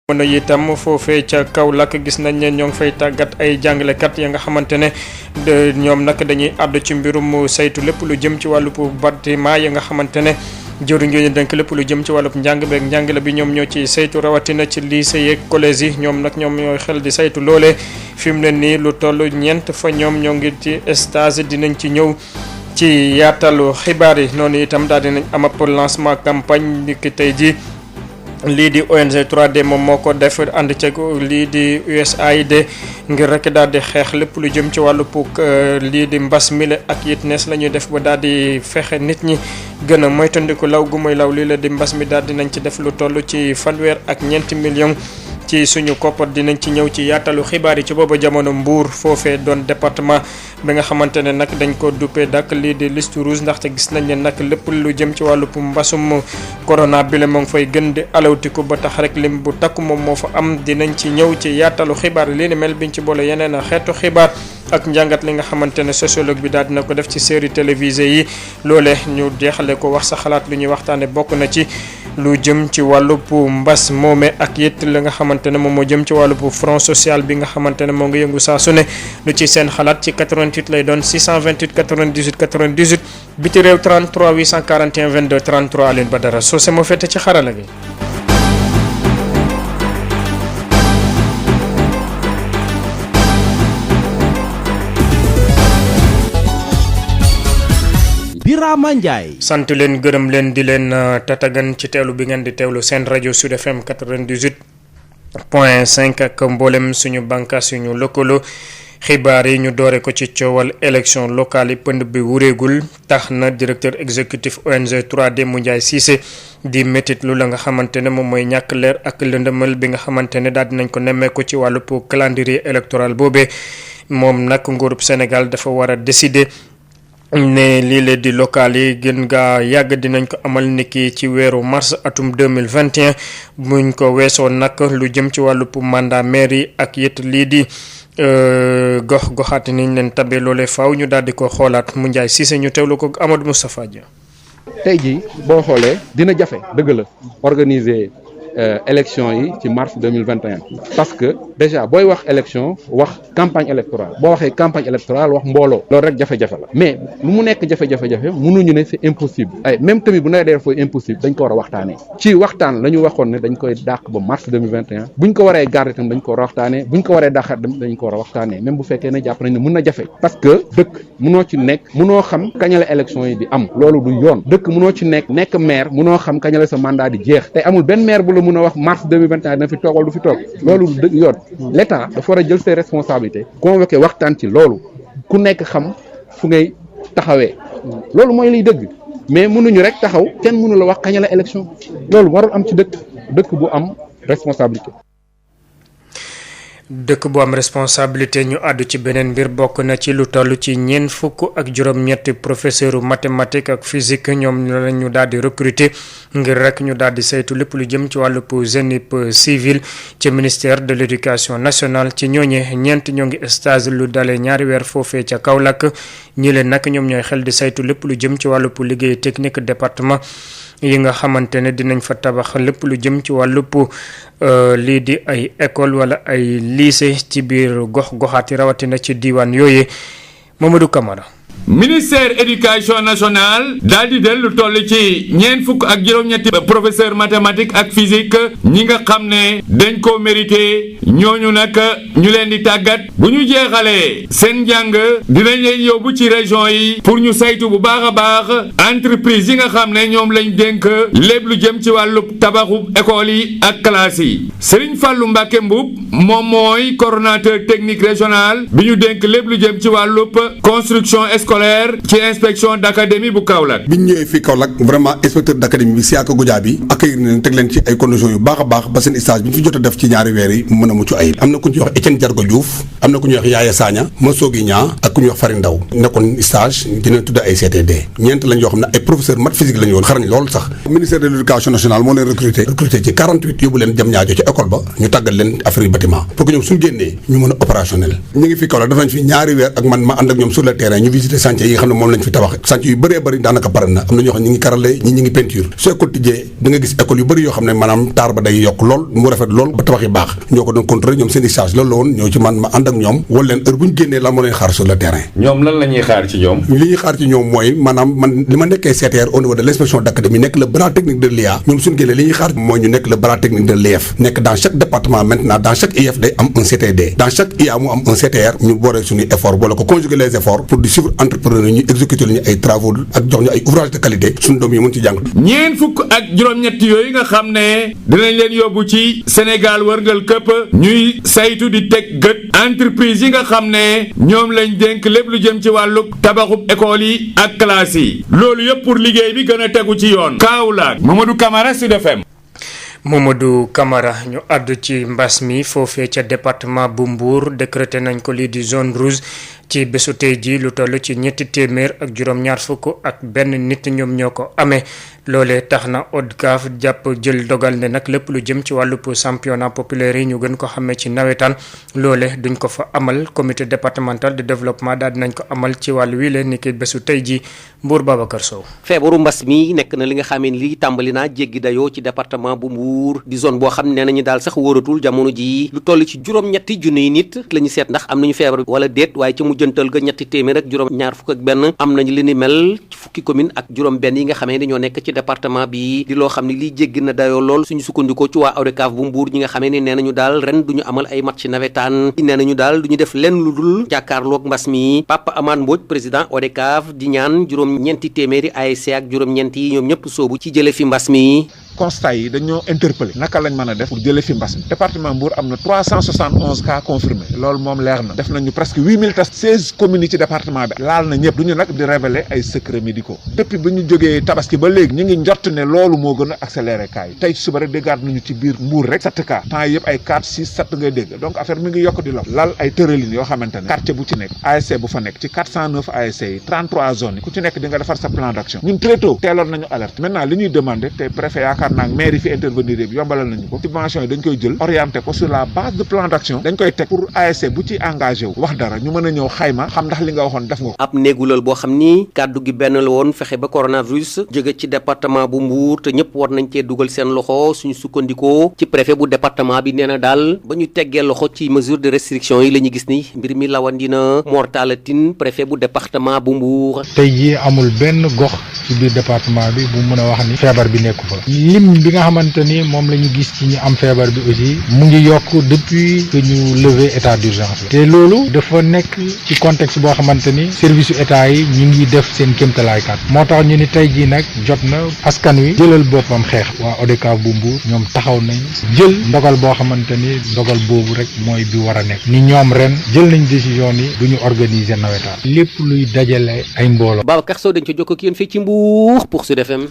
mën itam foofee ca Kaolack gis nañ ne ñoo ngi fay tàggat ay jàngalekat ya nga xamante ne ñoom nag dañuy àddu ci mbirum saytu lépp lu jëm ci wàllu bâtiment ya nga xamante ne jëwriñ ñu denk lépp lu jëm ci wàllub njàng beeg njàngale bi ñoom ñoo ci saytu rawatina ci lycée yeeg collège yi ñoom nag ñoom ñooy xel di saytu loolee fi mu ne nii lu toll ñeent fa ñoom ñoo ngi ci stage dinañ ci ñëw ci yaatalu xibaar yi noonu itam daal dinañ am ab lancement campagne ni ki tey ji lii di ONG 3D moom moo ko def ànd ceeg lii di USAID ngir rek daal di xeex lépp lu jëm ci wàllu lii di mbas mile ak it nees la ñuy def ba daal di fexe nit ñi gën a moytandiku law gu muy law lii la di mbas mi daal dinañ ci def lu toll ci fanweer ak ñeenti millions ci suñu koppar dinañ ci ñëw ci yaatalu xibaar yi ci booba jamono Mbour foofee doon département bi nga xamante ne nag dañ ko duppee dak lii di liste rouge ndaxte gis nañ ne nag lépp lu jëm ci wàllu mbasum corona bi la moo ngi fay gën di alawtiku ba tax rek lim bu takku moom moo fa am dinañ ci ñëw ci yaatalu xibaar lii ni mel biñ ci boole yeneen xeetu xibaar ak njàngat li nga xamante ne sociologue bi daal dina ko def ci série télévisée yi loole ñu jeexale ko wax sa xalaat lu ñuy waxtaane bokk na ci lu jëm ci wàllub mbas moome ak it li nga xamante ne moom moo jëm ci wàllub front social bi nga xamante ne moo ngi yëngu saa su ne lu ci seen xalaat ci 88 lay doon 628 98 98 biti réew 33 841 22 33 Aline Badara Socé moo fete ci xarala gi. Birama Ndiaye. sant leen gërëm leen di leen tatagan ci teewlu bi ngeen di teewlu seen rajo Sud FM 98.5 ak mboolem suñu bànqaas suñu lëkkaloo xibaar yi ñu doore ko ci coowal élection locale yi pënd bi wureegul tax na directeur exécutif ONG 3D Moundiaye Cissé di métit lu la nga xamante ne moom mooy ñàkk leer ak lëndëmal bi nga xamante ne daal dinañ ko nemmeeku ci wàllu calendrier électoral boobee moom nag nguurub Sénégal dafa war a décider. ne lii la di local yi gën gaa yàgg dinañ ko amal niki ci weeru mars atum 2021 buñ ko weesoo nag lu jëm ci wàllu mandat maire yi ak it lii di gox-goxaati niñ leen tabee loolee faaw ñu daal di ko xoolaat Moundiaye Cissé ñu teewlu ko Amadou Moustapha Dia. tey jii boo xoolee dina jafe dëgg la organiser élection yi ci mars 2021 parce que déjà booy wax élection wax campagne électorale boo waxee campagne électorale wax mbooloo loolu rek jafe-jafe la mais lu mu nekk jafe-jafe mënuñu ne c'est impossible ay même tamit bu nawet dee fooy impossible dañ ko war a waxtaanee ci waxtaan la ñu waxoon ne dañ koy dàq ba mars 2021 buñ ko waree garder tam dañ ko war a waxtaanee buñ ko waree dàqaat dañ ko war a waxtaanee même bu fekkee ne jàpp nañ ne mën na jafe parce que dëkk mënoo ci nekk mënoo xam kañ la élection yi di am loolu du yoon dëkk mënoo ci nekk maire mënoo xam kañ la sa mandat di jeex te amul benn maire bu la mën a wax mars 2021 dina fi toog wala du fi toog loolu dëgg yoon l'État dafa war a jël ses responsabilités convoqué waxtaan ci loolu ku nekk xam fu ngay taxawee loolu mooy liy dëgg mais mënuñu rek taxaw kenn mënu la wax kañ la élection loolu warul am ci dëkk bu am responsabilité. dëkk bu am responsabilité ñu àddu ci beneen mbir bokk na ci lu toll ci ñeent fukk ak juróom-ñetti professeur mathématique ak physique ñoom la ñu daal di recruter ngir rek ñu daal di saytu lépp lu jëm ci wàllu génie civil ci ministère de l'éducation nationale ci ñooñee ñeent ñoo ngi stage lu dalee ñaari weer foofee ca Kaolack ñi leen nag ñoom ñooy xel di saytu lépp lu jëm ci wàllu liggéey technique département yi nga xamante ne dinañ fa tabax lépp lu jëm ci wàllu lii di ay école wala ay lycée ci biir gox-goxaat yi rawatina ci diiwaan yooyu Mamadou Camara. ministère éducation nationale daal di del lu toll ci ñeent fukk ak juróom-ñetti professeur mathématique ak physique ñi nga xam ne dañ ko mérité ñooñu nag ñu leen di tàggat bu ñu jeexalee seen njàng dinañ leen yóbbu ci région yi pour ñu saytu bu baax a baax entreprise yi nga xam ne ñoom lañ dénk lépp lu jëm ci wàllu tabaxu école yi ak classe yi Serigne Fallou Mbacké Mboup moom mooy coordonnateur technique régional bi ñu dénk lépp lu jëm ci wàllu construction scolaire ci inspection d'académie bu Kaolack. biñ ñëwee fii Kaolack vraiment inspecteur d'académie bi Siaka Goudiaby accueillir nañ teg leen ci ay conditions yu baax a baax ba seen stage bi ñu fi jot a def ci ñaari weer yi mën a mucc ayib am na ku ñuy wax Etienne Diargo Diouf am na ku ñuy wax Yaaya Sagna Massogi Niang ak ku ñuy wax Fari Ndaw nekkoon stage dina tudd ay CTD ñeent lañ yoo xam ne ay professeur maths physique lañu woon xarañ loolu sax ministère de l'éducation nationale moo leen recruté ci 48 yóbbu leen jëm ñaajo ci école ba ñu tàggal leen affaire yu bâtiment pour que ñoom suñu génnee ñu mën a opérationnel ñu ngi fi Kaolack def nañ fi ñaari weer ak man ma ànd ak ñoom sur le terrain ñu visité visiter chantier yi nga xam ne moom lañ fi tabax chantier yu bëree bëri daanaka pare na am na ñoo xam ne ñi ngi karale ñi ngi peinture soo école tijjee da nga gis école yu bëri yoo xam ne maanaam taar ba day yokk lool mu rafet lool ba tabax yi baax ñoo ko doon contrôler ñoom seen i charge loolu la woon ñoo ci man ma ànd ak ñoom wala leen heure bu ñu génnee lan moo leen xaar sur le terrain. ñoom lan la ñuy xaar ci ñoom. li ñuy xaar ci ñoom mooy maanaam man li ma nekkee CTR au niveau de l' inspection d' académie nekk le bras technique de l'IA ñoom suñu génnee li ñuy xaar mooy ñu nekk le bras technique de l'IF nekk dans chaque département maintenant dans chaque IF day am un CTD dans chaque IA mu am un CTR ñu boole suñuy effort boole ko conjuguer les efforts pour di suivre entrepreneur ñu exécuter lu ñu ay travaux ak jox ñu ay ouvrage de qualité suñu doom yi mën ci jàng. ñeent fukk ak juróom-ñett yooyu nga xam ne dinañ leen yóbbu ci Sénégal wërngal këpp ñuy saytu di teg gët entreprise yi nga xam ne ñoom lañ dénk lépp lu jëm ci wàllu tabaxub école yi ak classe yi loolu yëpp pour liggéey bi gën a tegu ci yoon. Kaolack Mamadou Camara Sud FM. Mamadou Camara ñu àddu ci mbas mi foofee ca département bu Mbour décrété nañ ko lii di zone rouge ci bésu tey ji lu toll ci 300 ak juróom-ñaar fukk ak benn nit ñoom ñoo ko amee loolee tax na ODCAV jàpp jël dogal ne nag lépp lu jëm ci wàllub championnat populaire yi ñu gën ko xamee ci nawetaan loole duñ ko fa amal comité départemental de développement daal dinañ ko amal ci wàllu wi leen ni ki bésu tey ji Mbour Babacar Sow. feebaru mbas mi nekk na li nga xamee ni lii tàmbali naa jéggi dayoo ci département bu Mbour di zone boo xam ne nee nañu daal sax wóoratul jamono ji lu toll ci juróom-ñetti junniy nit la ñu seet ndax am nañu feebar wala déet waaye ci mujjantal ga 300 ak juróom-ñaar fukk ak benn am nañu li ni mel ci fukki commune ak juróom benn yi nga xamee ni ñoo nekk ci département bi di loo xam ne lii jéggi na dayoo lool suñu sukkandikoo ci waa ODCAV bu Mbour ñi nga xamee ni nee nañu daal ren duñu amal ay match nawetaan nee nañu daal duñu def lenn lu dul jàkkaarloog mbas mi Papa Amane Mbodj président ODCAV di ñaan juróom-ñeenti téeméeri ASC ak juróom-ñeent yi ñoom ñëpp soobu ci jële fi mbas mi. constat yi dañoo interpellé naka lañ mën a def pour jëlee fi mbas mi département Mbour am na 371 cas confirmés loolu moom leer na def nañu presque 8000 tests 16 communes yi ci département bi laal na ñëpp duñu nag di révéler ay secrets médicaux depuis bi ñu jógee tabaski ba léegi ñu ngi njort ne loolu moo gën a accéléré cas yi tey suba rek déggaat nañu ci biir Mbour rek 7 cas temps yëpp ay 4 6 7 ngay dégg donc affaire mi ngi yokk di lal ay tëralin yoo xamante ne quartier bu ci nekk ASC bu fa nekk ci 409 ASC yi 33 zones yi ku ci nekk di nga defar sa plan d'action ñun très tôt teeloon nañu alerte maintenant li ñuy demandé te préfet yaakaar naa maire yi fi intervenir yëpp yombalal nañu ko subvention yi dañ koy jël orienté ko sur la base de plan d'action dañ koy teg pour ASC bu ci engagé wu wax dara ñu mën a ñëw xayma xam ndax li nga waxoon def nga ko. ab néegulal boo xam ni kàddu gi benn la woon fexe ba coronavirus jóge ci département bu Mbour te ñëpp war nañ cee dugal seen loxo suñu sukkandikoo ci préfet bu département bi nee na daal ba ñu teggee loxo ci mesure de restriction yi la ñu gis ni mbir mi lawandina Mor Talla Tine préfet bu département bu Mbour. tey jii amul benn gox ci biir département bi bu mën a wax ni feebar bi nekku fa lim bi nga xamante ni moom la ñu gis ci ñu am feebar bi aussi mu ngi yokk depuis que ñu lever état d'urgence te loolu dafa nekk ci contexte boo xamante ni service yu état yi ñu ngi def seen kéemtalaay kat moo tax ñu ni tey jii nag jot na askan wi jëlal boppam xeex waa ODCAV bu Mbour ñoom taxaw nañ jël ndogal boo xamante ni ndogal boobu rek mooy bi war a nekk ni ñoom ren jël nañ décision ni du ñu organiser nawetaan lépp luy dajale ay mbooloo. Babacar Sow dañ ca jokkoo ak yéen fii ci Mbour pour Sud FM.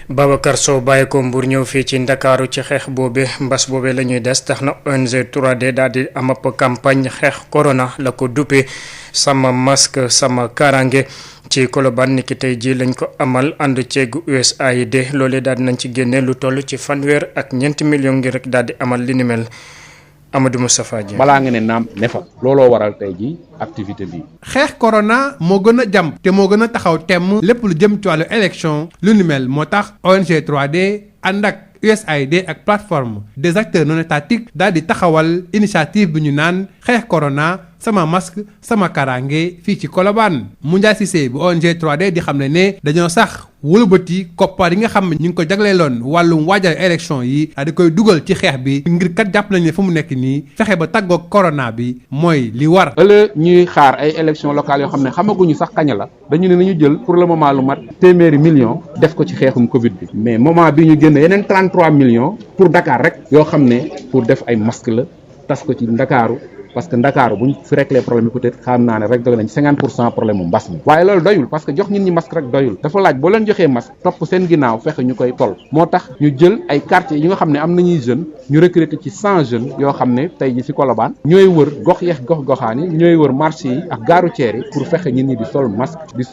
Babacar Sow bàyyi ko Mbour ñëw fii ci Ndakaaru ci xeex boobe mbas boobe la ñuy des tax na ONG 3D daal di am ab campagne xeex corona la ko duppee sama masque sama karange ci Colobane niki tey jii lañ ko amal ànd ceeg USAID loolee daal di nañ ci génne lu toll ci 4 millions ngir rek daal di amal li ni mel Amadou Moustapha Dieng. balaa nga ne naam ne fa looloo waral tey ji activité bi. xeex corona moo gën a jàmp te moo gën a taxaw temm lépp lu jëm ci wàllu élection lu ni mel moo tax ONG 3D ànd ak USAID ak plateforme des acteurs non étatiques daal di taxawal initiative bi ñu naan xeex corona sama masque sama karange fii ci Colobane Moundiaye Cissé bu ONG 3D di xam ne dañoo sax wëlbati koppar yi nga xam ne ñu ngi ko jagleeloon wàllum waajal élection yi di koy dugal ci xeex bi ngir kat jàpp nañ ne fu mu nekk nii fexe ba tàggoog corona bi mooy li war. ëllëg ñuy xaar ay élections locales yoo xam ne xamaguñu sax kañ la dañu ne nañu jël pour le moment lu mat téeméeri millions def ko ci xeexum Covid bi mais moment bi ñu génn yeneen 33 millions pour Dakar rek yoo xam ne pour def ay masque la tas ko ci Ndakaaru parce que Ndakaaru bu ñu fi réglé problème bi peut-être xam naa ne rek doy nañ 50% problème mu mbas mi waaye loolu doyul parce que jox nit ñi masque rek doyul dafa laaj boo leen joxee masque topp seen ginnaaw fexe ñu koy tol moo tax ñu jël ay quartiers yi nga xam ne am nañuy jeunes ñu recruter ci 100 jeunes yoo xam ne tey ji ci Colobane ñooy wër gox yeex gox-goxaan yi ñooy wër marché yi ak gaaru ceer yi pour fexe nit ñi di sol masque di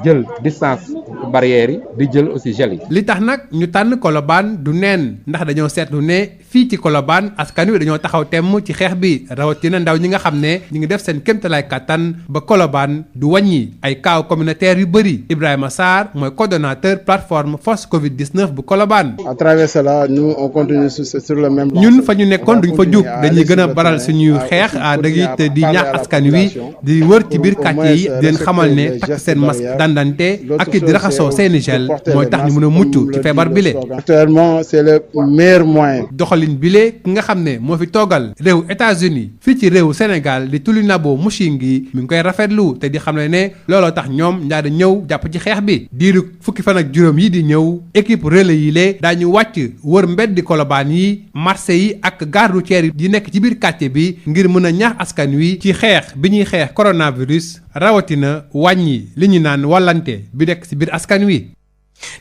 jël distance barrières yi di jël aussi gel yi. li tax nag ñu tànn Colobane du neen ndax dañoo seetlu ne fii ci Colobane askan wi dañoo taxaw temm ci xeex bi rawatina ndaw ñi nga xam ne ñu ngi def seen kéemtalaay kattan ba Colobane du wàññi ay cas communautaire yu bëri. Ibrahima Sarr mooy coordonnateur plateforme force Covid-19 bu Colobane. À travers cela nous on continue sur le même. ñun fa ñu nekkoon duñ fa jug dañuy gën a baral suñu xeex dëgg te di ñaax askan wi di wër ci biir quartier yi di leen xamal ne takk seen masque dandante ak di raxasoo seeni gel mooy tax ñu mën a mucc ci feebar bile. Actuellement c'est le meilleur moyen. doxalin bile ki nga xam ne moo fi toogal réew États-Unis fii ci réew Sénégal di Tulinabo Mushingi mi ngi koy rafetlu te di xam ne looloo tax ñoom ndaa da ñëw jàpp ci xeex bi diiru fukki fan ak juróom yi di ñëw équipe relais yi lee daañu wàcc wër mbeddi Colobane yi marché yi ak gare routière yi nekk ci biir quartier bi ngir mën a ñaax askan wi ci xeex bi ñuy xeex coronavirus rawatina wàññi li ñu naan wàllante bi nekk ci biir askan wi.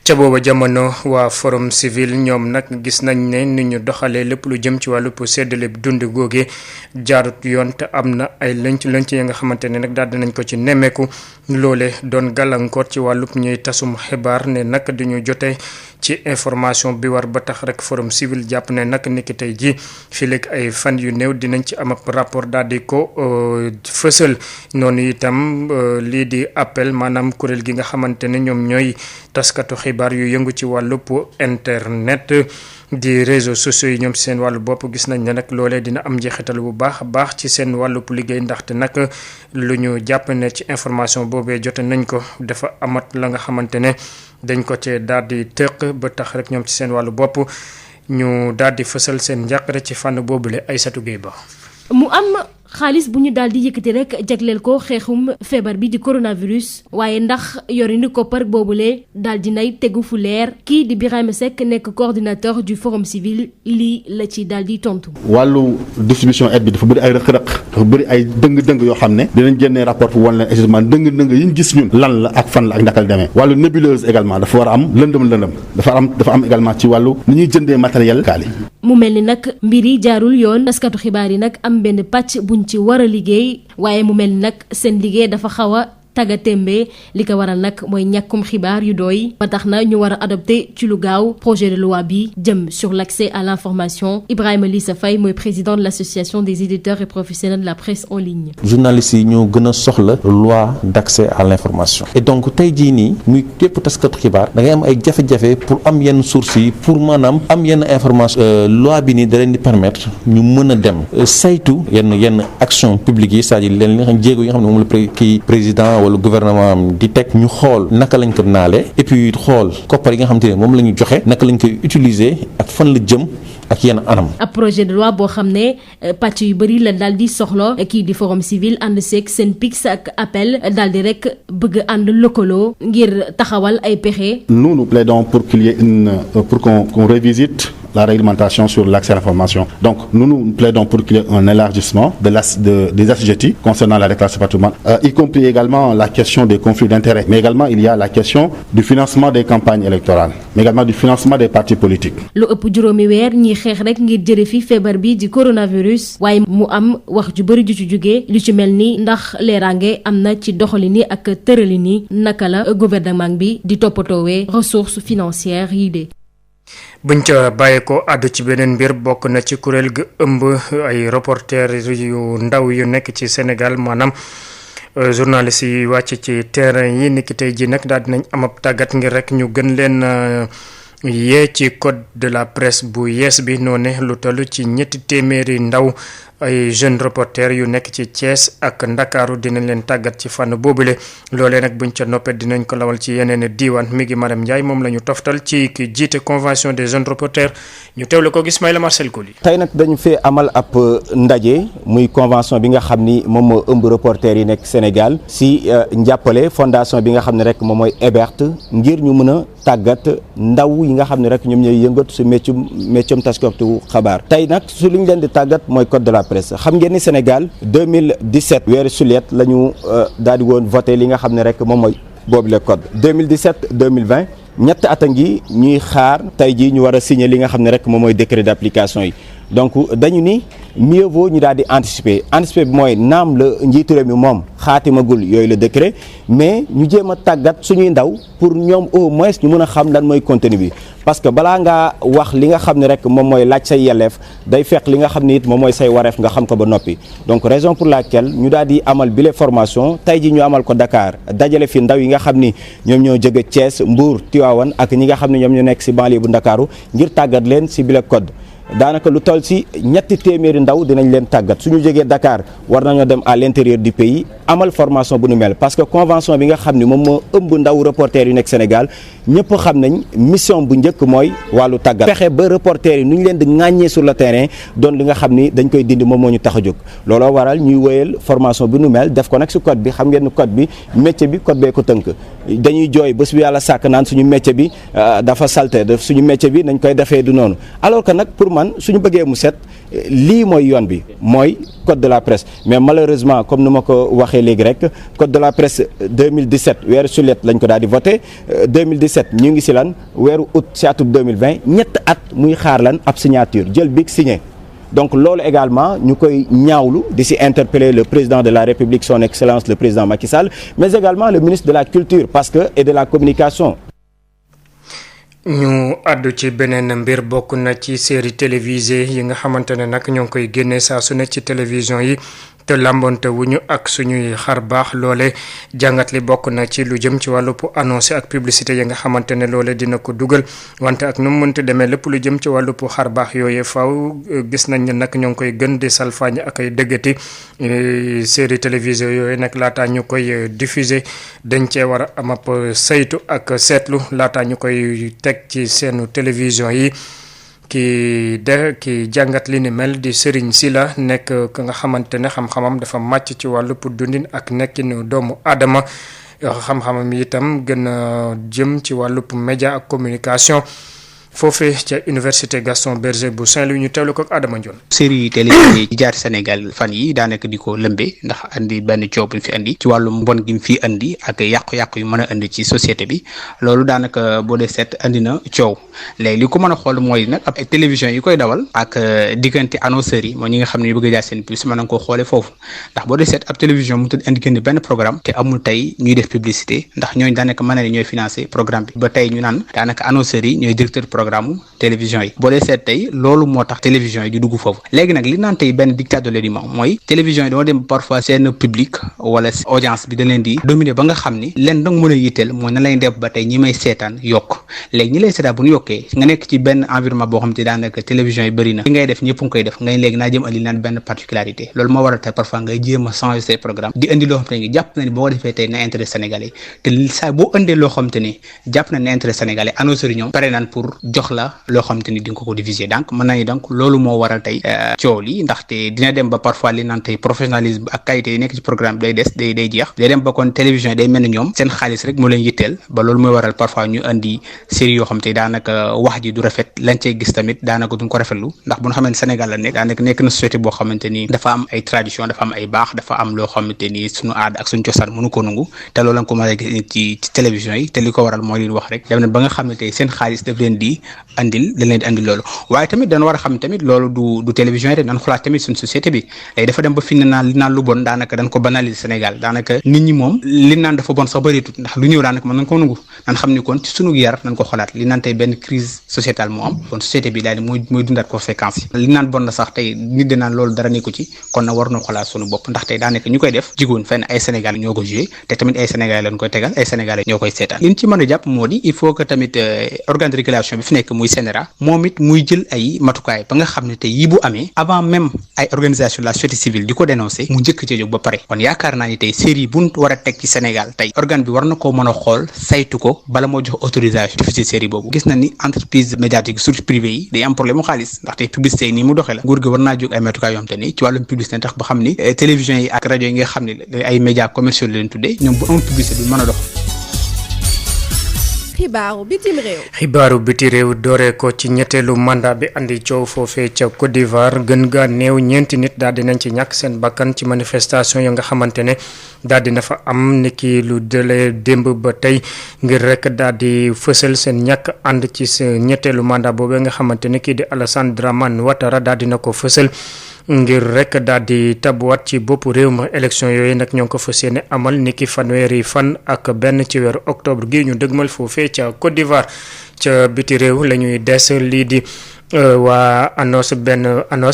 ca booba jamono waa forum civil ñoom nag gis nañ ne ni ñu doxalee lépp lu jëm ci wàllu séddale dund googe jaarut yoon te am na ay lënc ya nga xamante ne nag daal dinañ ko ci nemmeeku loole doon gàllankoor ci wàllu ñuy tasum xibaar ne nag duñu jote ci information bi war ba tax rek forum civil jàpp ne nag niki tey ji fii léegi ay fan yu néew dinañ ci am ab rapport daal di ko fësal noonu itam lii di appel maanaam kuréel gi nga xamante ne ñoom ñooy taskatu xibaar yu yëngu ci wàllu internet di réseaux sociaux yi ñoom seen wàllu bopp gis nañ ne nag loolee dina am njeexital bu baax a baax ci seen wàllu liggéey ndaxte nag lu ñu jàpp ne ci information boobee jote nañ ko dafa amat la nga xamante ne dañ ko cee daal di tëq ba tax rek ñoom ci seen wàllu bopp ñu daal di fësal seen njàqare ci fànn boobule Aïssatou Gueye Ba. mu am xaalis bu ñu daal di yëkkati rek jagleel ko xeexum feebar bi di coronavirus waaye ndax yorinu koppar boobule daal di nay tegu fu leer kii di Birahim Seck nekk coordinateur du forum civil lii la ci daal di tontu. wàllu distribution aide bi dafa bëri ay rëq-rëq dafa bëri ay dëng-dëng yoo xam ne dinañ génnee rapport fu wan leen exactement dëng-dëng yi ñu gis ñun lan la ak fan la ak ndakal demee wàllu nébuleuse également dafa war a am lëndëm dafa am également ci wàllu ni ñuy jëndee matériel kaali mu mel ni nag mbir yi jaarul yoon taskatu xibaar yi nag am benn pàcc buñ ci war a liggéey waaye mu mel ni nag seen liggéey dafa xaw a tàggatémbe li ko waral nag mooy ñàkkum xibaar yu doy ba tax na ñu war a adopté ci lu gaaw projet de loi bi jëm sur l'accès à l'information Ibrahima Lissa Faye mooy président de l'association des éditeurs et professionnels de la presse en ligne. journalistes yi ñoo gën a soxla loi d'accès à l'information et donc tey jii nii muy képp taskatu xibaar da ngay am ay jafe-jafe pour am yenn sources yi pour maanaam am yenn information loi bi nii da leen di permettre ñu mën a dem saytu yenn action publique yi c'est-à-dire leen li nga xam jéego yi nga xam ne moom la kii président wala gouvernement di teg ñu xool naka lañ ko naale et puis xool koppar yi nga xamante ne moom la ñu joxe naka lañ koy utiliser ak fan la jëm ak yenn anam. ab projet de loi boo xam ne pàcc yu bëri la daal di soxla kii di forum civil ànd seeg seen pix ak appel daal di rek bëgg ànd lëkkaloo ngir taxawal ay pexe. Nous plaidons pour qu'il y ait pour qu'on revisite la réglementation sur l'accès à l'information. Donc nous plaidons pour qu'il y ait un élargissement des assujettis concernant la déclaration de patrimoine, y compris également la question des conflits d'intérêts, mais également il y a la question du financement des campagnes électorales, mais également du financement des partis politiques. lu ëpp juróomi weer ñiy xeex rek ngir jëre fi feebar bi di coronavirus waaye mu am wax ju bëri ju ci jóge lu ci mel ni ndax leeraange am na ci doxalin yi ak tëralin yi naka la gouvernement bi di toppatoowee ressources financières yi de. buñ ca bàyyeekoo àddu ci beneen mbir bokk na ci kuréel ga ëmb ay reporters yu ndaw yu nekk ci Sénégal maanaam journalistes yi wàcc ci terrain yi niki tey ji nag daal dinañ am ab tàggat ngir rek ñu gën leen yee ci code de la presse bu yees bi noone lu toll ci 300 ndaw ay jeunes reporters yu nekk ci Thiès ak Ndakaaru dinañ leen tàggat ci fànn boobule loolee nag buñ ca noppee dinañ ko lawal ci yeneen diiwaan mi ngi Marème Ndiaye moom la ñu toftal ci ki jiite convention des jeunes reporters ñu teewle ko Ismaïla Marcel Koli. tey nag dañu fee amal ab ndaje muy convention bi nga xam ni moom moo ëmb reporters yi nekk Sénégal si njàppale fondation bi nga xam ne rek moom mooy Ebert ngir ñu mën a tàggat ndaw yi nga xam ne rek ñoom ñooy yëngatu su métier taskatu xabaar tey nag su lu ñu leen di tàggat mooy code de la presse xam ngeen ni Sénégal 2017 weeru juillet la ñu daal di woon voté li nga xam ne rek moom mooy boobu le code 2017 2020 ñetti at a ngi ñuy xaar tey jii ñu war a signer li nga xam ne rek moom mooy décret d'application yi donc dañu ni mieux vaut ñu daal di anticiper bi mooy naam la njiitu réew mi moom xaatimagul yooyu le décret mais ñu jéem a tàggat suñuy ndaw pour ñoom au moins ñu mën a xam lan mooy contenu bi parce que balaa ngaa wax li nga xam ne rek moom mooy laaj say yelleef day fekk li nga xam ne it moom mooy say wareef nga xam ko ba noppi donc raison pour laquelle ñu daal di amal bile formation tey ji ñu amal ko Dakar dajale fi ndaw yi nga xam ni ñoom ñoo jóge Thiès Mbour Tivaouane ak ñi nga xam ne ñoom ñoo nekk si banlieue bu Ndakaaru ngir tàggat leen si bile code daanaka lu toll si 200 ndaw dinañ leen tàggat suñu jógee Dakar war nañoo dem à l'intérieur du pays amal formation bu nu mel parce que convention bi nga xam ni moom moo ëmb ndaw reporter yu nekk Sénégal ñëpp xam nañ mission bu njëkk mooy wàllu tàggat fexe ba reporter yi nu ñu leen di ŋàññee sur le terrain doon li nga xam ni dañ koy dindi moom moo ñu tax a jóg looloo waral ñuy wéyal formation bu nu mel def ko nag si code bi xam ngeen ni code bi métier bi code bee ko tënk dañuy jooy bés bu yàlla sàkk naan suñu métier bi dafa salte suñu métier bi nañ koy defee du noonu alors que nag pour man suñu bëggee mu set lii mooy yoon bi mooy code de la presse mais malheureusement comme ni ma ko waxee léegi rek code de la presse 2017 weeru sulet lañ ko daal di voté 2017 ñu ngi si lan weeru août si atum 2020 ñett at muy xaar lan ab signature jël big signé donc loolu également ñu koy ñaawlu di si interpeller le président de la République son excellence le président Macky Sall mais également le ministre de la culture parce que et de la communication. ñu àddu ci beneen mbir bokk na ci série télévisée yi nga xamante ne nag ñoo ngi koy génnee saa su ne ci télévision yi te lambonte wuñu ak suñuy xar baax loole jàngat li bokk na ci lu jëm ci wàllu annoncé ak publicité yi nga xamante ne loole dina ko dugal wante ak nu mu mënti demee lépp lu jëm ci wàllu xar baax yooyu faw gis nañ ne nag ñoo ngi koy gën di salfaañ ak ay dëggati série télévisée yooyu nag laataa ñu koy diffuser dañ cee war a am ab saytu ak seetlu laataa ñu koy teg ci seenu télévision yi ki jàngat li ni mel di Serigne Sylla nekk ka nga xamante ne xam-xamam dafa màcc ci wàllu dundin ak nekkinu doomu aadama xam-xamam itam gën a jëm ci wàllu média ak communication foofee ca université Gaston Berger bu Saint-Louis ñu teewlu ko ak Adama Ndione. série télévisée yi jaar Sénégal fan yi daanaka di ko lëmbee ndax andi benn coow bu fi andi ci wàllu mbon gi mu fi andi ak yàqu-yàqu yu mën a andi ci société bi loolu daanaka boo dee seet andi na coow léegi li ko mën a xool mooy nag ab télévision yi koy dawal ak diggante annonceurs yi mooy ñi nga xam ne ñu bëgg a jaar seen pub mën nañ koo xoolee foofu ndax boo dee seet ab télévision mu tudd indi génn benn programme te amul tey ñuy def publicité ndax ñooñu daanaka mën na ne ñooy financé programme bi ba tey ñu naan daanaka annonceurs yi ñooy directeur programme télévision yi boo dee seet tey loolu moo tax télévision yi di dugg foofu léegi nag li naan tey benn dictat de l'édiment mooy télévision yi dama dem parfois seen public wala audience bi da leen di dominer ba nga xam ni leen danga mën a yitteel mooy na lay def ba tey ñi may seetaan yokk léegi ñi lay seetaan bu ñu yokkee nga nekk ci benn environnement boo xam te daanaka télévision yi bëri na li ngay def ñëpp nga koy def ngay léegi naa jëm andi naan benn particularité loolu moo waral tey parfois ngay jéem a changer say programme di indi loo xam te ne jàpp na ni boo ko defee tey na intérêt sénégalais te saa boo indee loo xam te ni jàpp na ne intérêt sénégalais annonceurs yi ñoom pare naan pour jox la loo xam te ni di nga ko diffuser donc mën nañu donc loolu moo waral tey coow li ndaxte dina dem ba parfois li naan tey professionnalisme ak qualité yi nekk ci programme bi day des day jeex day dem ba kon télévision yi day mel ni ñoom seen xaalis rek moo leen yitteel ba loolu mooy waral parfois ñu andi série yoo xam te daanaka wax ji du rafet lañ cey gis tamit daanaka duñ ko rafetlu ndax bu ñu xamante Sénégal la nekk daanaka nekk na société boo xamante ni dafa am ay tradition dafa am ay baax dafa am loo xamante ni suñu aada ak suñu cosaan mënu ko nangu te loolu lañ ko mën a gis ci télévision yi te li ko waral mooy leen wax rek dem na ba nga xam ne tey seen xaalis daf leen di andil da leen di andil loolu waaye tamit dañ war a xam tamit loolu du télévision yi rek dañ xolaat tamit suñu société bi léegi dafa dem ba fi ne naan li naan lu bon daanaka dañ ko banaliser Sénégal daanaka nit ñi moom li naan dafa bon sax bëreetut ndax lu ñëw daanaka mën nañ ko nangu nan xam ni kon ci sunu yar nañ ko xolaat li naan tey benn crise sociétale moo am kon société bi daal di mooy dundaat conséquences yi li naan bon na sax tey nit di naan loolu dara nekku ci kon na war na xolaat sunu bopp ndax tey daanaka ñu koy def jigoon fenn ay Sénégal ñoo ko joué te tamit ay Sénégalais lañ koy tegal ay Sénégalais ñoo koy seetaan li ñu ci mën a jàpp moo di il faut que tamit organe de régulation bi fi nekk muy CNRA moom it muy jël ay matukaay ba nga xam ne tey yi bu amee avant même ay organisation de la société civile di ko dénoncer mu njëkk ci jóg ba pare kon yaakaar naa ni tey série buñ war a teg ci Sénégal tey organe bi war na koo mën a xool saytu ko bala moo jox autorisation diffuser série boobu gis na ni entreprise médiatique surtout privé yi day am problème mu xaalis ndaxte publicité yi nii mu doxee la nguur gi war naa jóg ay matukaay yoo xam te ni ci wàllum publicité tax ba xam ni télévision yi ak rajo yi nga xam ne ay médias commerciaux la leen tuddee ñoom bu am publicité du mën a dox. xibaaru biti réew dooree ko ci ñetteelu mandat bi andi coow foofee ca Côte d'Ivoire gën gaa néew ñeenti nit daal dinañ ci ñàkk seen bakkan ci manifestation ya nga xamante ne daal dina fa am niki lu dëlee démb ba tey ngir rek daal di fësal seen ñàkk ànd ci ñetteelu mandat boobee nga xamante ne kii di Alassane Dramane Ouattara daal dina ko fësal ngir rek daal di tabuwaat ci boppu réew ma élection yooyu nag ñoo ngi ko fas yéene amal niki fanweeri fan ak benn ci weeru octobre gi ñu dëgmal foofee ca Côte d'Ivoire ca biti réew la ñuy des lii di waa annonce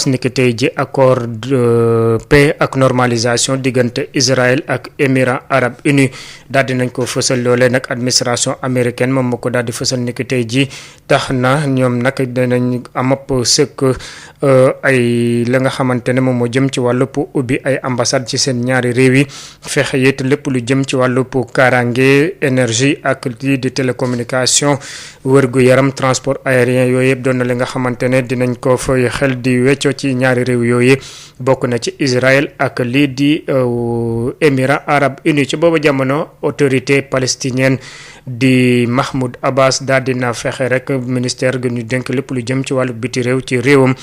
niki tey ji accord de paix ak normalisation diggante Israël ak Émirats arabes unis daal di nañ ko fësal loolee nag administration américaine moom moo ko daal di fësal niki tey ji tax na ñoom nag danañ amap sëkk ay la nga xamante ne moom moo jëm ci wàllub ubbi ay ambassade ci seen ñaari réew yi fexe it lépp lu jëm ci wàllub kaaraange énergie ak lii di télécommunication wërgu yaram transport aérien yooyu yëpp doon na li nga xamante ne dinañ ko fay xel di weccoo ci ñaari réew yooyu bokk na ci Israël ak lii di Émirats arabes unis ci boobu jamono autorité palestinienne di Mahmoud Abbas daal dina fexe rek ministère gi ñu dénk lépp lu jëm ci wàllu biti réew ci réewam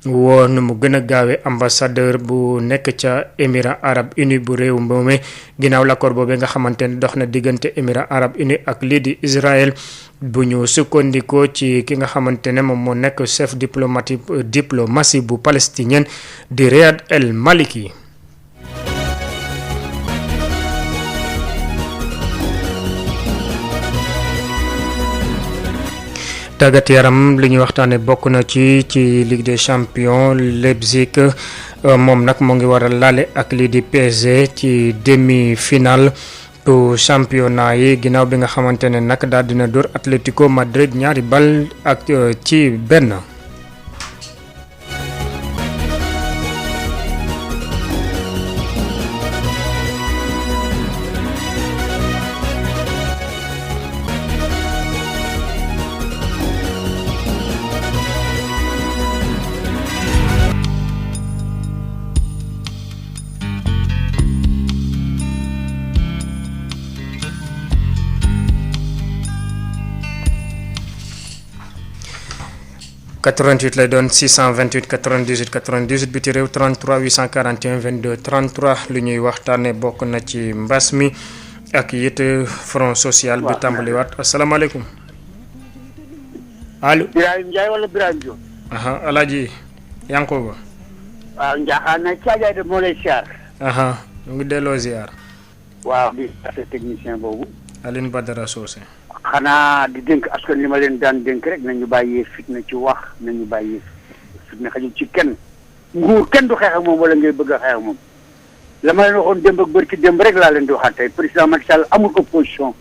woo nu mu gën a gaawee ambassadeur bu nekk ca Émirats arabes unis bu réew moomee ginnaaw l'accord boobee nga xamante ne dox na diggante Émirats arabes unis ak lii di Israël bu ñu sukkandikoo ci ki nga xamante ne moom moo nekk chef diplomatie bu palestinien di Riyad El Maliki. tàggat yaram li ñuy waxtaane bokk na ci Ligue des champions Leipzig moom nag moo ngi war a laale ak lii di PSG ci demi-finale bu championnat yi ginnaaw bi nga xamante ne nag daal dina dóor Atlético Madrid ñaari bal ak ci benn. ...88 lay doon 628 98 98 biti réew 33 841 22 33 lu ñuy waxtaane bokk na ci mbas mi ak it front social bi tàmbaliwaat asalaamaaleykum allo. Birahim Ndiaye wala Birahim Diop. Alaaji Yankuba. waaw Ndiakhate nag Thiadiaye de moo lay siyaar. ñu ngi delloo ziar. waaw di technicien boobu. Aline Badara Socé. xanaa di dénk askan li ma leen daan dénk rek nañu bàyyee fitna ci wax nañu bàyyee fitna xajul ci kenn nguur kenn du xeex ak moom wala ngay bëgg a xeex ak moom la ma leen waxoon démb ak bërki démb rek laa leen di waxaat tey président Macky Sall amul opposition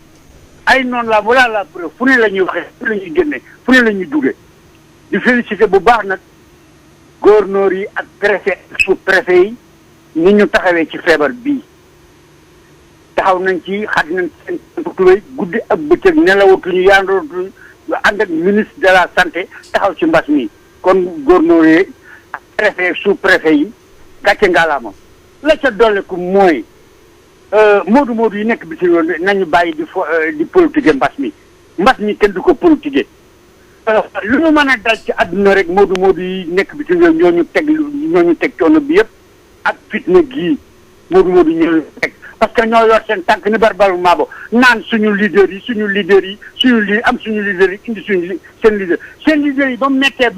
ay noonu la voilà la preuve fu ne la ñuy waxee fu ne la ñuy génne fu ne la ñuy duggee di félicité bu baax nag gouverneur yi ak préfet sous préfet yi ni ñu taxawee ci feebar bii taxaw nañ ci xat nañ seen tubéy guddi ak bëccëg nelawatuñu yaandootuñu ànd ak ministre de la santé taxaw ci mbas mi kon gouverneur yi ak préfet sous préfet yi gàcce ngalaama la ca dolleku mooy moodu yi nekk bi ci yoon nañu bàyyi di politiquer mbas mi kenn du ko politiquer lu ñu mën a dal ci àdduna rek moodu yi nekk bi ci yoon ñooñu teg coono bi yëpp ak fitna gii moodu ñooñu teg parce que ñoo yor seen tànk ni barbaru maabo naan suñu leader yi suñu leader yi indi seen leader yi ba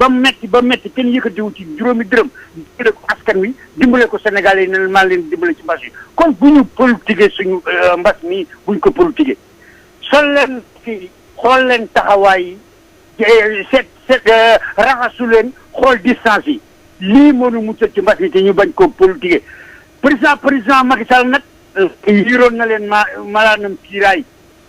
mu metti kenn yëkkatiwu ci juróomi dërëm dimbale ko askan wi dimbale ko Sénégalais yi ne maa leen dimbale ci mbas yi kon bu ñu politiquer suñu mbas mi buñ ko politiquer sol leen fii xool leen taxawaay yi seet raxasu leen xool distance yi lii mënu muccal ci mbas mi te ñu bañ ko politiquer président Macky Sall nag yiroon na leen malaanam kiiraay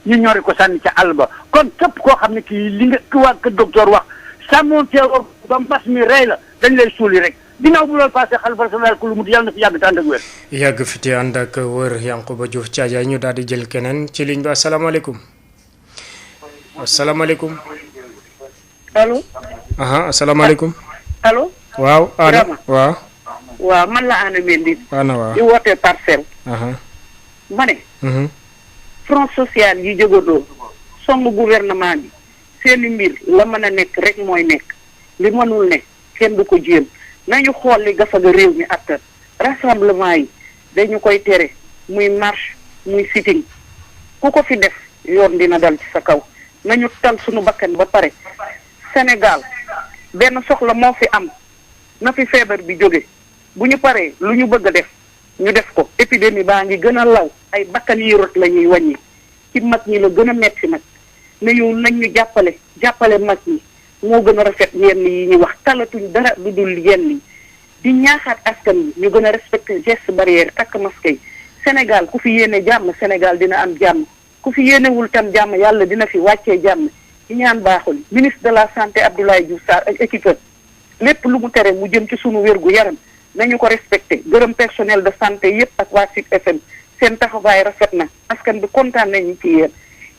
ñu ñore ko sànni ca àll ba kon képp koo xam ne kii li nga ki waa kër docteur wax sàmmontee ba mbas mi rey la dañ lay suuli rek ginnaaw bu loolu passé xalifa général ku lu mut yàlla na fi yàgg te ànd ak wér. yàgg fi te ànd ak wër Yankuba Diouf Thiadiaye ñu daal di jël keneen ci ligne bi asalaamaaleykum. asalaamaaleykum. allo. asalaamaaleykum. allo. waaw Anna waaw. waaw man la Anna Mendy. Anna waaw di wootee Parcelles. ma ne. front social yi jógadoo song gouvernement bi seeni mbir la mën a nekk rek mooy nekk li mënul ne kenn du ko jéem nañu xool li gafaga réew mi attan rassemblement yi dañu koy tere muy marche muy sitting ku ko fi def yoon dina dal ci sa kaw nañu tal suñu bakkan ba pare Sénégal benn soxla moo fi am na fi feebar bi jóge bu ñu paree lu ñu bëgg a def ñu def ko. épidémie baa ngi gën a law ay bakkan yi rot la ñuy wàññi ci mag ñi la gën a metti nag nañ ñu jàppale mag ñi moo gën a rafet yenn yi ñu wax talatuñ dara lu dul yenn yi di ñaaxaat askan yi ñu gën a respecté geste barrière takk masque yi Sénégal ku fi yéene jàmm Sénégal dina am jàmm ku fi yéenewul tam jàmm yàlla dina fi wàccee jàmm ci ñaan baaxul ministre de la santé Abdoulaye Diouf Sarr ak équipe lépp lu mu tere mu jëm ci sunu wérgu yaram nañu ko respecté gërëm personnel de santé yépp ak waa Sud FM seen taxawaay rafet na askan bi kontaan nañu ci yéen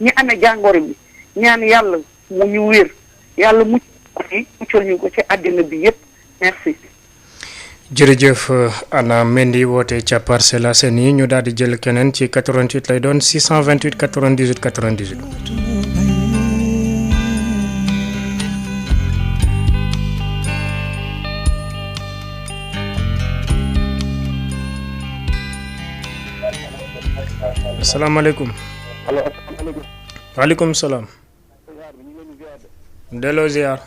ñi amee jàngoro bi ñaan yàlla mu ñu wér yàlla muccal ñu ko ci àddina bi yépp merci. jërëjëf Anna Mendy woote ca Parcelles Assainies ñu daal di jël keneen ci 88 lay doon 628 98 98. asalaamaaleykum. waaleykum salaam. delloo ziar.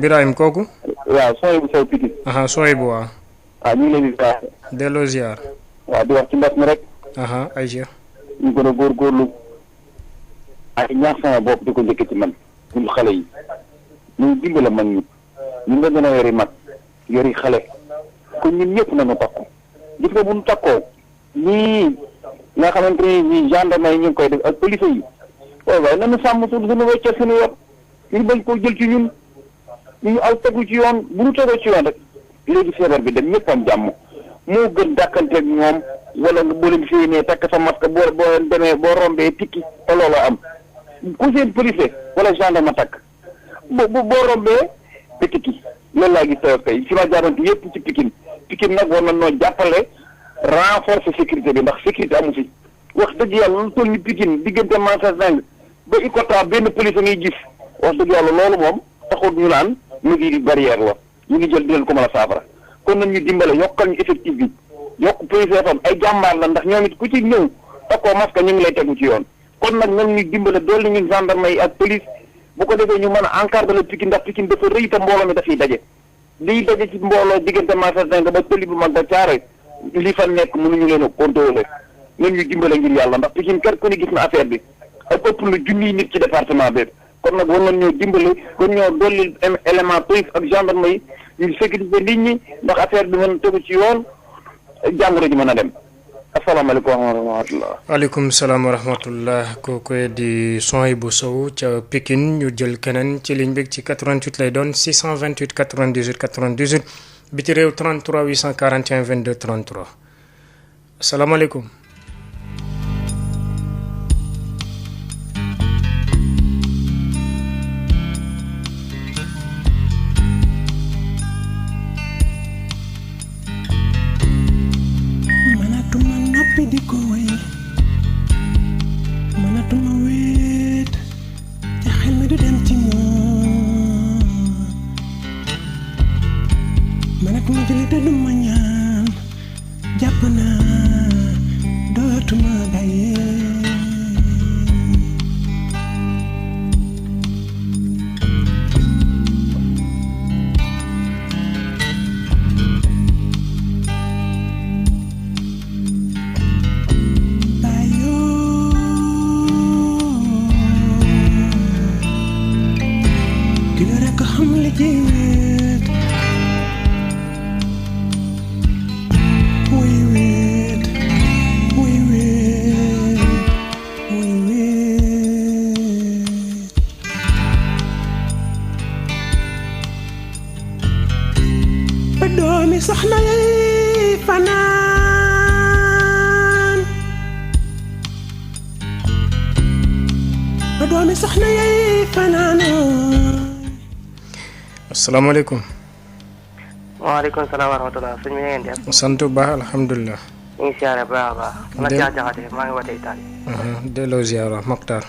Birahim kooku. waaw sooy bu sow Pikine. sooy bu waaw. waaw ñu ngi leen di ziar. delloo ziar. waaw di wax ci mbas mi rek. Aïcha. ñu gën a góorgóorlu. ay ñaax sama bopp di ko njëkk ci man. ñun xale yi. ñu dimbale mag ñi. ñu nga gën a yori mag. yori xale. kon ñun ñëpp nañu takku. gis nga bu ñu takkoo. ñii nga xamante ni ñii gendarme yi ñu ngi koy def ak police yi. waaye nañu sàmm suñu wecce suñu yor. ñu bañ koo jël ci ñun. ñu aw tegu ci yoon bu ñu tegoo ci yoon rek léegi feebar bi dem ñëpp am jàmm moo gën dàkkanteeg ñoom wala nga boo leen fii ne takk sa masque boo demee boo rombee tikki te looloo am ku seen police wala gendarme takk boo rombee te tikki loolu laa gis tey fi ma jaarante yëpp ci Pikine nag war na noo jàppale renforcer sécurité bi ndax sécurité amu fi wax dëgg yàlla lu toll ni Pikine diggante Mansa Zeng ba Icota benn police ngay gis wax dëgg yàlla loolu moom taxul ñu naan mu ngi barrière la ñu ngi jël di leen ko mën a saafara kon nañ ñu dimbale yokkal ñu effectif bi yokk police tam ay jàmbaar la ndax ñoom it ku ci ñëw takkoo masque ñu ngi lay tegu ci yoon kon nag nañ ñu dimbale doole ñu gendarme yi ak police bu ko defee ñu mën a encadrer Pikine ndax Pikine dafa rëy te mbooloo mi dafay daje liy daje ci mbooloo diggante Mansa Zeng ba tëli bu mag ba caare li fa nekk mënuñu leen a contrôler nañ ñu dimbale ngir yàlla ndax Pikine kat ku ne gis na affaire bi ak ëpp lu junniy nit ci département bi kon nag war nañ ñoo dimbali kon ñoo dolli élément police ak gendarme yi ñu sécurité nit ñi ndax affaire bi mën tegu ci yoon jàngoro ji mën a dem asalaamaaleykum wa rahmatulah. waaleykum salaam wa rahmatulah kooku di Souhaïbou Sow ca Pikine ñu jël keneen ci ligne bi ci 88 lay doon 628 98 98 biti réew 33 841 22 33 asalaamaaleykum. di ko way mënatuma wéet te xel mi du dem ci moom mënatuma julli te du ma ñaan jàpp naa dootuma bàyyee soxna yi fanaan ba doomi soxna yi fanaan. asalaamaaleykum. waaleykum salaam wa rahmatulah sëñ bi ngeen def. sant bu baax alhamdulilah. ñu ngi siyaare bu baax a baax. man la Jaxate maa ngi wootee Italie. delloo ziar Mokhtar.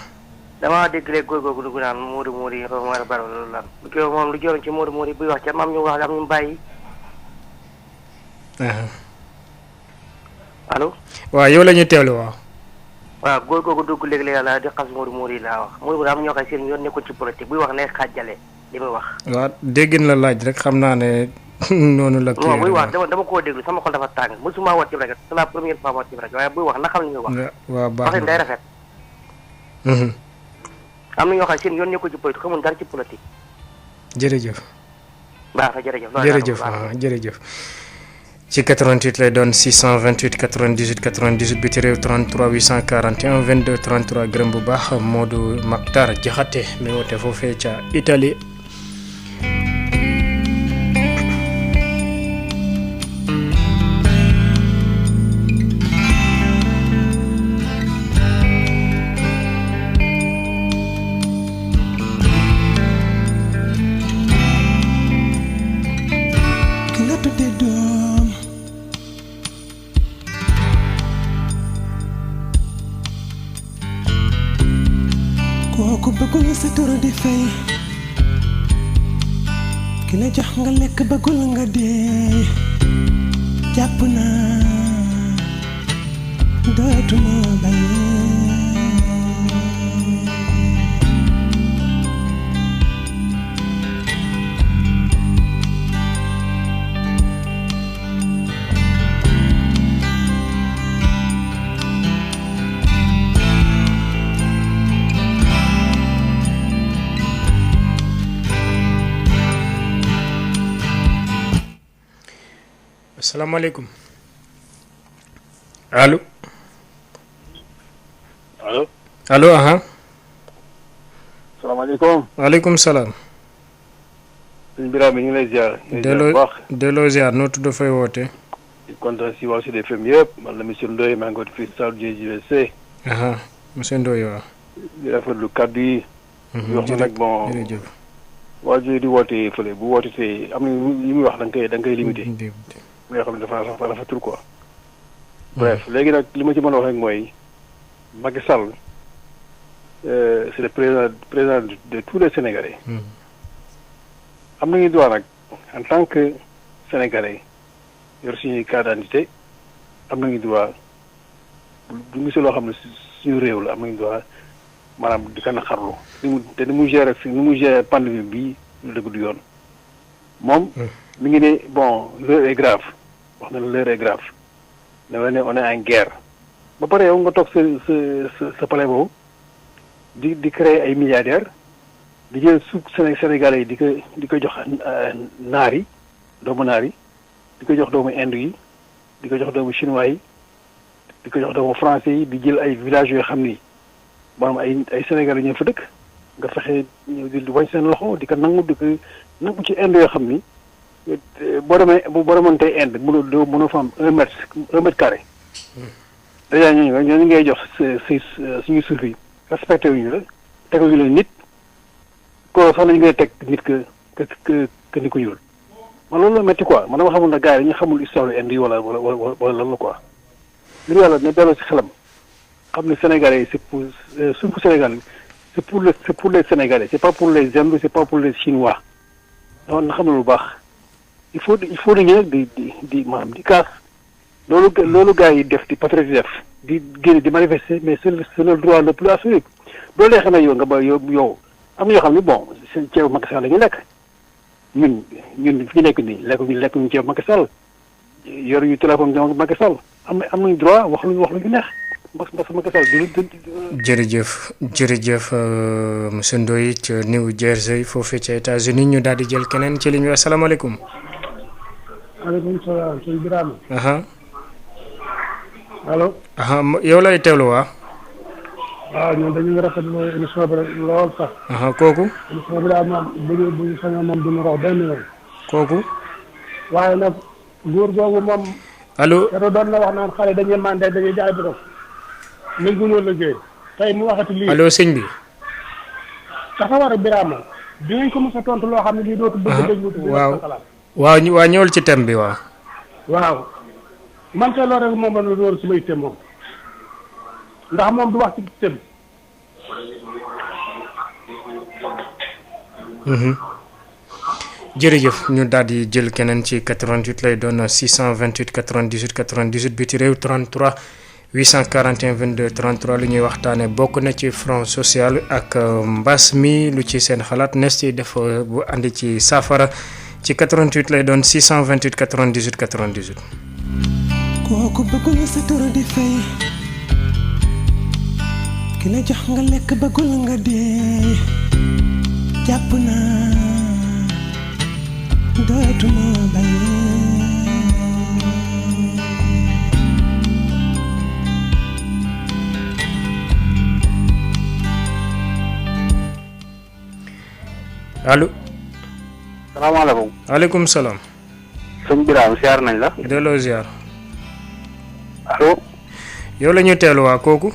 damaa dégg léegi góor googu dugg naan Modou Modou yi mooy la bari loolu lan bu kii moom lu jëloon ci Modou Modou yi buy wax ca maam ñu wax am ñu bàyyi. allo. waaw yow la ñuy teewlu waaw. waaw góor googu dugg léegi-léegi laa di xas Modou Modou yi laa wax Modou Modou am ñoo xam seen yoon nekkul ci politique buy wax ne xaajale li muy wax. waaw déggin la laaj rek xam naa ne noonu la non buy wax dama koo déglu sama xol dafa tàng mosuma wat ci rajo c'est la première fois wat ci rajo waaye buy wax na xam li muy wax. waaw baax waxin day rafet. am na ñoo xam seen yoon nekkul ci politique xamul dara ci politique. jërëjëf. baax na jërëjëf. jërëjëf ci 88 lay doon 628 98 98 biti réew 33 841 22 33 gërëm bu baax Modou Maktar Jaxate mi woote foofee ca Italie. kooku bëggul sa turu di fay ki la jox nga lekk bëggul nga dee jàpp naa dootuma bàyyi asalaamaaleykum allo. allo aha. salaamaaleykum. waaleykum salaam. sëñ Birame ñu ngi lay ziar. delloo ziar noo tudd fay woote. di kontaan si waa Sud FM yëpp man la monsieur Ndoye maa ngi ko fii Sall JJVC. aha monsieur Ndoye waaw. di rafetlu kaddu yi. di wax nag bon jërëjëf. waa ji di woote fële bu woote tey am na li muy wax da nga koy limité. yoo xam ne dafa rafetul quoi. bref léegi nag li ma ci mën a wax rek mooy Macky Sall c'est le président de tous les Sénégalais. am nañu droit nag en tant que Sénégalais yor suñuy carte d'identité am nañu droit bu ñu gisee loo xam ne suñu réew la am nañu droit maanaam di ko naqarlu ni mu gérer pandémie bii lu dëgg du yoon moom mi ngi ne bon l'heure est grave. wax na l'heure est grave dafa ne on est en guerre ba pare yow nga toog sa palais boobu di créer ay milliardaires di jël suuf Sénégalais yi di ko jox naar yi doomu naar yi di ko jox doomu Inde yi di ko jox doomu chinois yi di ko jox doomu français yi di jël ay villages yoo xam ni maanaam ay Sénégalais ñoo fa dëkk nga fexe di wañ seen loxo di ko nangu ci Inde yoo xam ni. boo demoon tey Inde mënoo fa am 1 mètre carré dèjà ñooñu ngay jox suñu suuf yi respecté wuñu la teguñu la nit ko sax nañu ngay teg nit que ni ko ñuul man loolu la métti quoi man dama xamul na gars yi dañu xamul histoire Inde yi wala lan la quoi li yàlla ne delloo si xelam xam ne Sénégalais yi c'est pour suufu Sénégal c'est pour les Sénégalais c'est pas pour les Indes c'est pas pour les Chinois na xam ne lu baax il faut nañu nag di maanaam di kaas loolu gars yi def di patriote def di génn di manifester mais c'est le droit le plus absolu doo lee xam ne yow nga ba yow am na yoo xam ne bon seen ceeb Macky Sall la ñu lekk ñun fi ñu nekk nii lekkuñu ceeb Macky Sall yoruñu téléphone ñoom Macky Sall am nañu droit wax lu ñu neex parce que Macky Sall jërëjëf monsieur Ndoye ca New Jersey foofee ca États-Unis ñu daal di jël keneen ci ligne bi asalaamaaleykum. maaleykum salaam sëñ Birame. allo. yow lay teewlu waa. waaw ñun dañu ngi rafetlu émission bi lool sax. kooku. émission bi daal moom bu ñu sañoon moom duñu rox benn yoon. kooku. waaye nag góor googu moom. allo. te doon na wax naan xale dañuy mandé dañuy jaay bi dof. nanguñoo liggéey tey mu waxati lii. allo sëñ bi. dafa war a Birame dinañ ko mos a tontu loo xam ne lii dootu bëgg déglu. waaw ñëwal ci thème bi waaw. waaw man kay loolu rek moom la doon su ma ittee moom ndax moom du wax ci thème. jërëjëf ñu daal di jël keneen ci 88 lay doon 628 98 98 biti réew 33 841 22 33 lu ñuy waxtaane bokk na ci front social ak mbas mi lu ci seen xalaat nes ci def bu andi ci saafara ci 88 lay doon 628 98 98. kooku bëggul sa turu di fay ki la jox nga lekk bëggul nga dee jàpp naa dootuma bàyyi. allo. salaamaaleykum. waaleykum salaam. sëñ Birame siyaar nañ la. delloo ziar. allo. yow la ñu teelu waa kooku.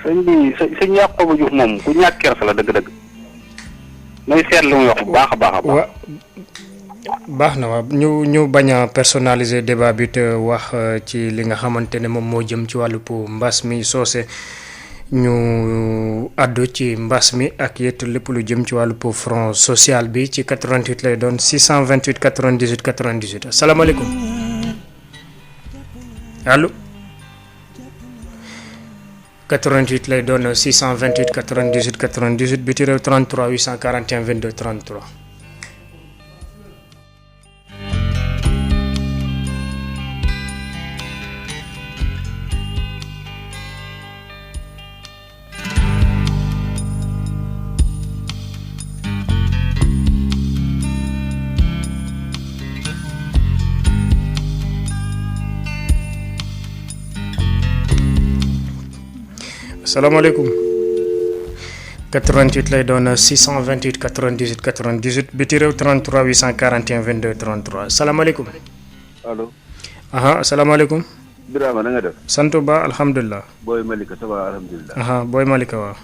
sëñ bi sëñ Yacoba Diouf moom ku ñàkk kersa la dëgg-dëgg. nay seet lu muy wax bu baax a baax a baax. baax na waaw ñu bañ a personnaliser débat bi te wax ci li nga xamante ne moom moo jëm ci wàllu mbas mi soose ñu àddu ci mbas mi ak yett lépp lu jëm ci wàllu front social bi ci 88 lay doon 628 98 98 asalaamaaleykum allo 88 lay doon 628 98 98 biti réew 33 841 22 33. salaamaaleykum 88 lay doon 628 98 98 biti réew 33 841 22 33 salaamaaleykum. allo. salaamaaleykum. Birama na nga def. sant ba alhamdulilah. Boy Malika ça va alhamdulilah. Boy Malika waaw.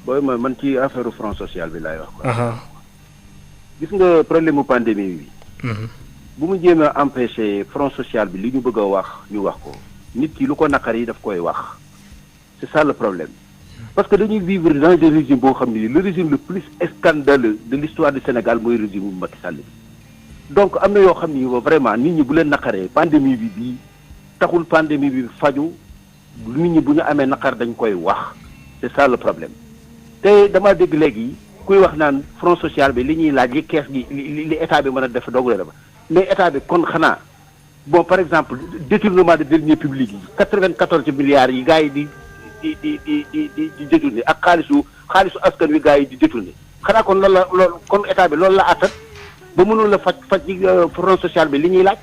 Boy man ci affaire front social bi laay wax quoi. gis nga problème mu pandémie bi. bu mu jéem a empêcher front social bi li ñu bëgg a wax ñu wax ko nit ki lu ko naqar yi daf koy wax. c'est ça le problème parce que dañuy vivre dans un régime boo xam ne le régime le plus scandaleux de l'histoire du Sénégal mooy régime bu Macky Sall bi donc am na yoo xam ni vraiment nit ñi bu leen naqaree pandémie bi bii taxul pandémie bi faju nit ñi bu ñu amee naqar dañ koy wax c'est ça le problème te damaa dégg léegi kuy wax naan front social bi li ñuy laaj li kees gi li état bi mën a def doog la dafa mais état bi kon xanaa bon par exemple détournement de deniers publics yi 94 milliards yi gars yi di détourné ak xaalisu askan wi gars yi di détourné xanaa kon loolu kon état bi loolu la attat ba mënul la faj ci front social bi li ñuy laaj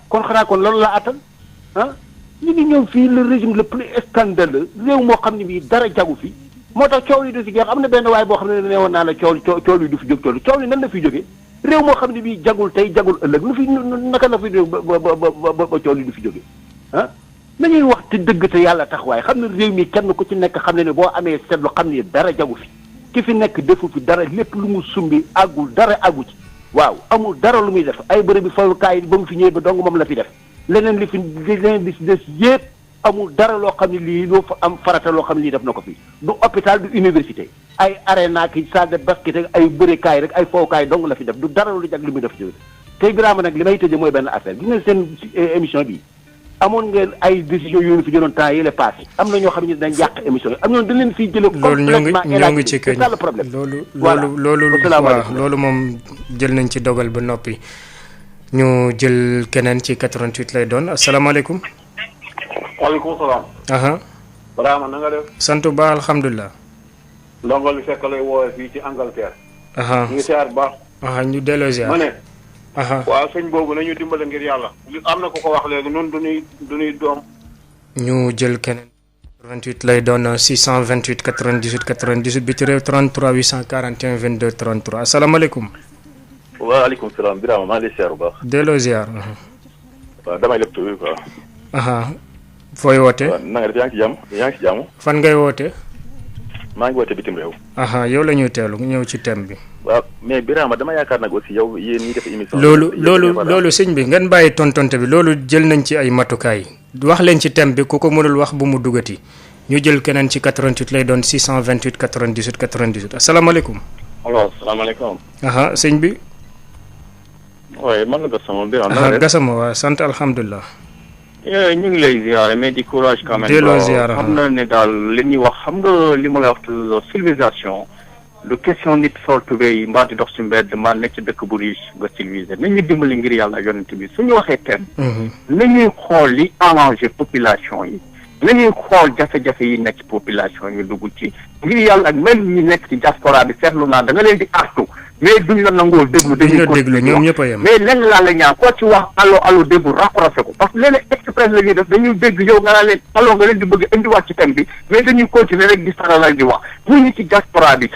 kon xanaa kon loolu la attan ñu ngi ñëw fii le régime le plus scandaleux réew moo xam ne bii dara jagu fi moo tax coow yi du si jeex am na benn waay boo xam ne ne woon naa la coow yi du fi jóg coow yi nan la fi jógee réew moo xam ne bii jagul tey jagul ëllëg nu fi naka la fi jóg ba coow yi du fi jógee nañuy wax te dëgg te yàlla tax waaye xam ne réew mi kenn ku ci nekk xam ne ne boo amee seetlu xam ne dara jagu fi ki fi nekk defu fi dara lépp lu mu sumbi àggul dara àggu ci waaw amul dara lu muy def ay bërëb bi fawukaay ba mu fi ñëwee ba dong moom la fi def leneen li si des yépp amul dara loo xam ne lii loo fa am farata loo xam ne lii def na ko fi du hôpital du université ay arena ki salle de basket ak ay bërekaay rek ay fawukaay dong la fi def du dara lu jag li muy def ci tey Birama nag li may tëjee mooy benn affaire gis nga seen émission bi amoon ngeen ay décisions yu ñu fi jëloon temps yële passé am na ñoo xam ne dañ yàq émission yi am ñoo dañ leen fiy jëlee complètement ñoo ngi ci kañ c'est ça le problème loolu moom jël nañ ci dogal ba noppi ñu jël keneen ci 88 lay doon asalaamaaleykum. waaleykum salaam. Birama na nga def. sant ba alhamdulilah. ndongo li fekk lay woowee fii ci Angleterre. ñu ngi siyaar baax. ñu delloo ziar. ma ne. waaw sëñ boobu nañu dimbale ngir yàlla. am na ko ko wax léegi noonu du ñuy doom. ñu jël keneen. 88 lay doon 628 98 98 bi ci réew 33 841 22 33 asalaamaaleykum. waaleykum salaam Birama maa ngi lay ziar bu baax. delloo ziar. waaw damay lépp tuuti quoi. fooy woote. waaw na nga def yaa ngi ci jàmm. fan ngay woote. maa ngi woote bitim réew. yow la ñuy teelu ñëw ci thème bi. waaw mais Birama dama yaakaar nag aussi yow yéen ñi def émission. loolu sëñ bi ngeen bàyyi tontonte bi loolu jël nañ ci ay matukaay wax leen ci thème bi ku ko mënul wax bu mu duggati ñu jël keneen ci 88 lay doon 628 98 98 asalaamaaleykum. allo salaamaaleykum. sëñ bi. waaye man la Gassama Birama. Gassama waaw sant alhamdulilah. ñu ngi lay ziare mais di courage quand même. delloo ziare xam na ne daal li ñuy wax xam nga li ma la wax civilisation du question nit sol tubéy yi mbaa di dox ci mbedd mbaa nekk ci dëkk bu riche nga civilisé nañu dimbali ngir yàlla yonent bi suñu waxee terme nañuy xool li arrangé population yi nañuy xool jafe-jafe yi nekk ci population yi dugg ci ngir yàlla ak même ñi nekk ci diaspora bi seetlu naa da nga leen di artu mais duñ la nangoo déglu dañuy ñoom ñëpp a yem mais lenn laa la ñaan koo ci wax allo déglu raccroché ko parce que léeg-léeg express la ñuy def dañuy dégg yow nga naa leen allo nga leen di bëgg indiwaat ci thème bi mais dañuy continuer rek di saralal di wax ñu ci diaspora bi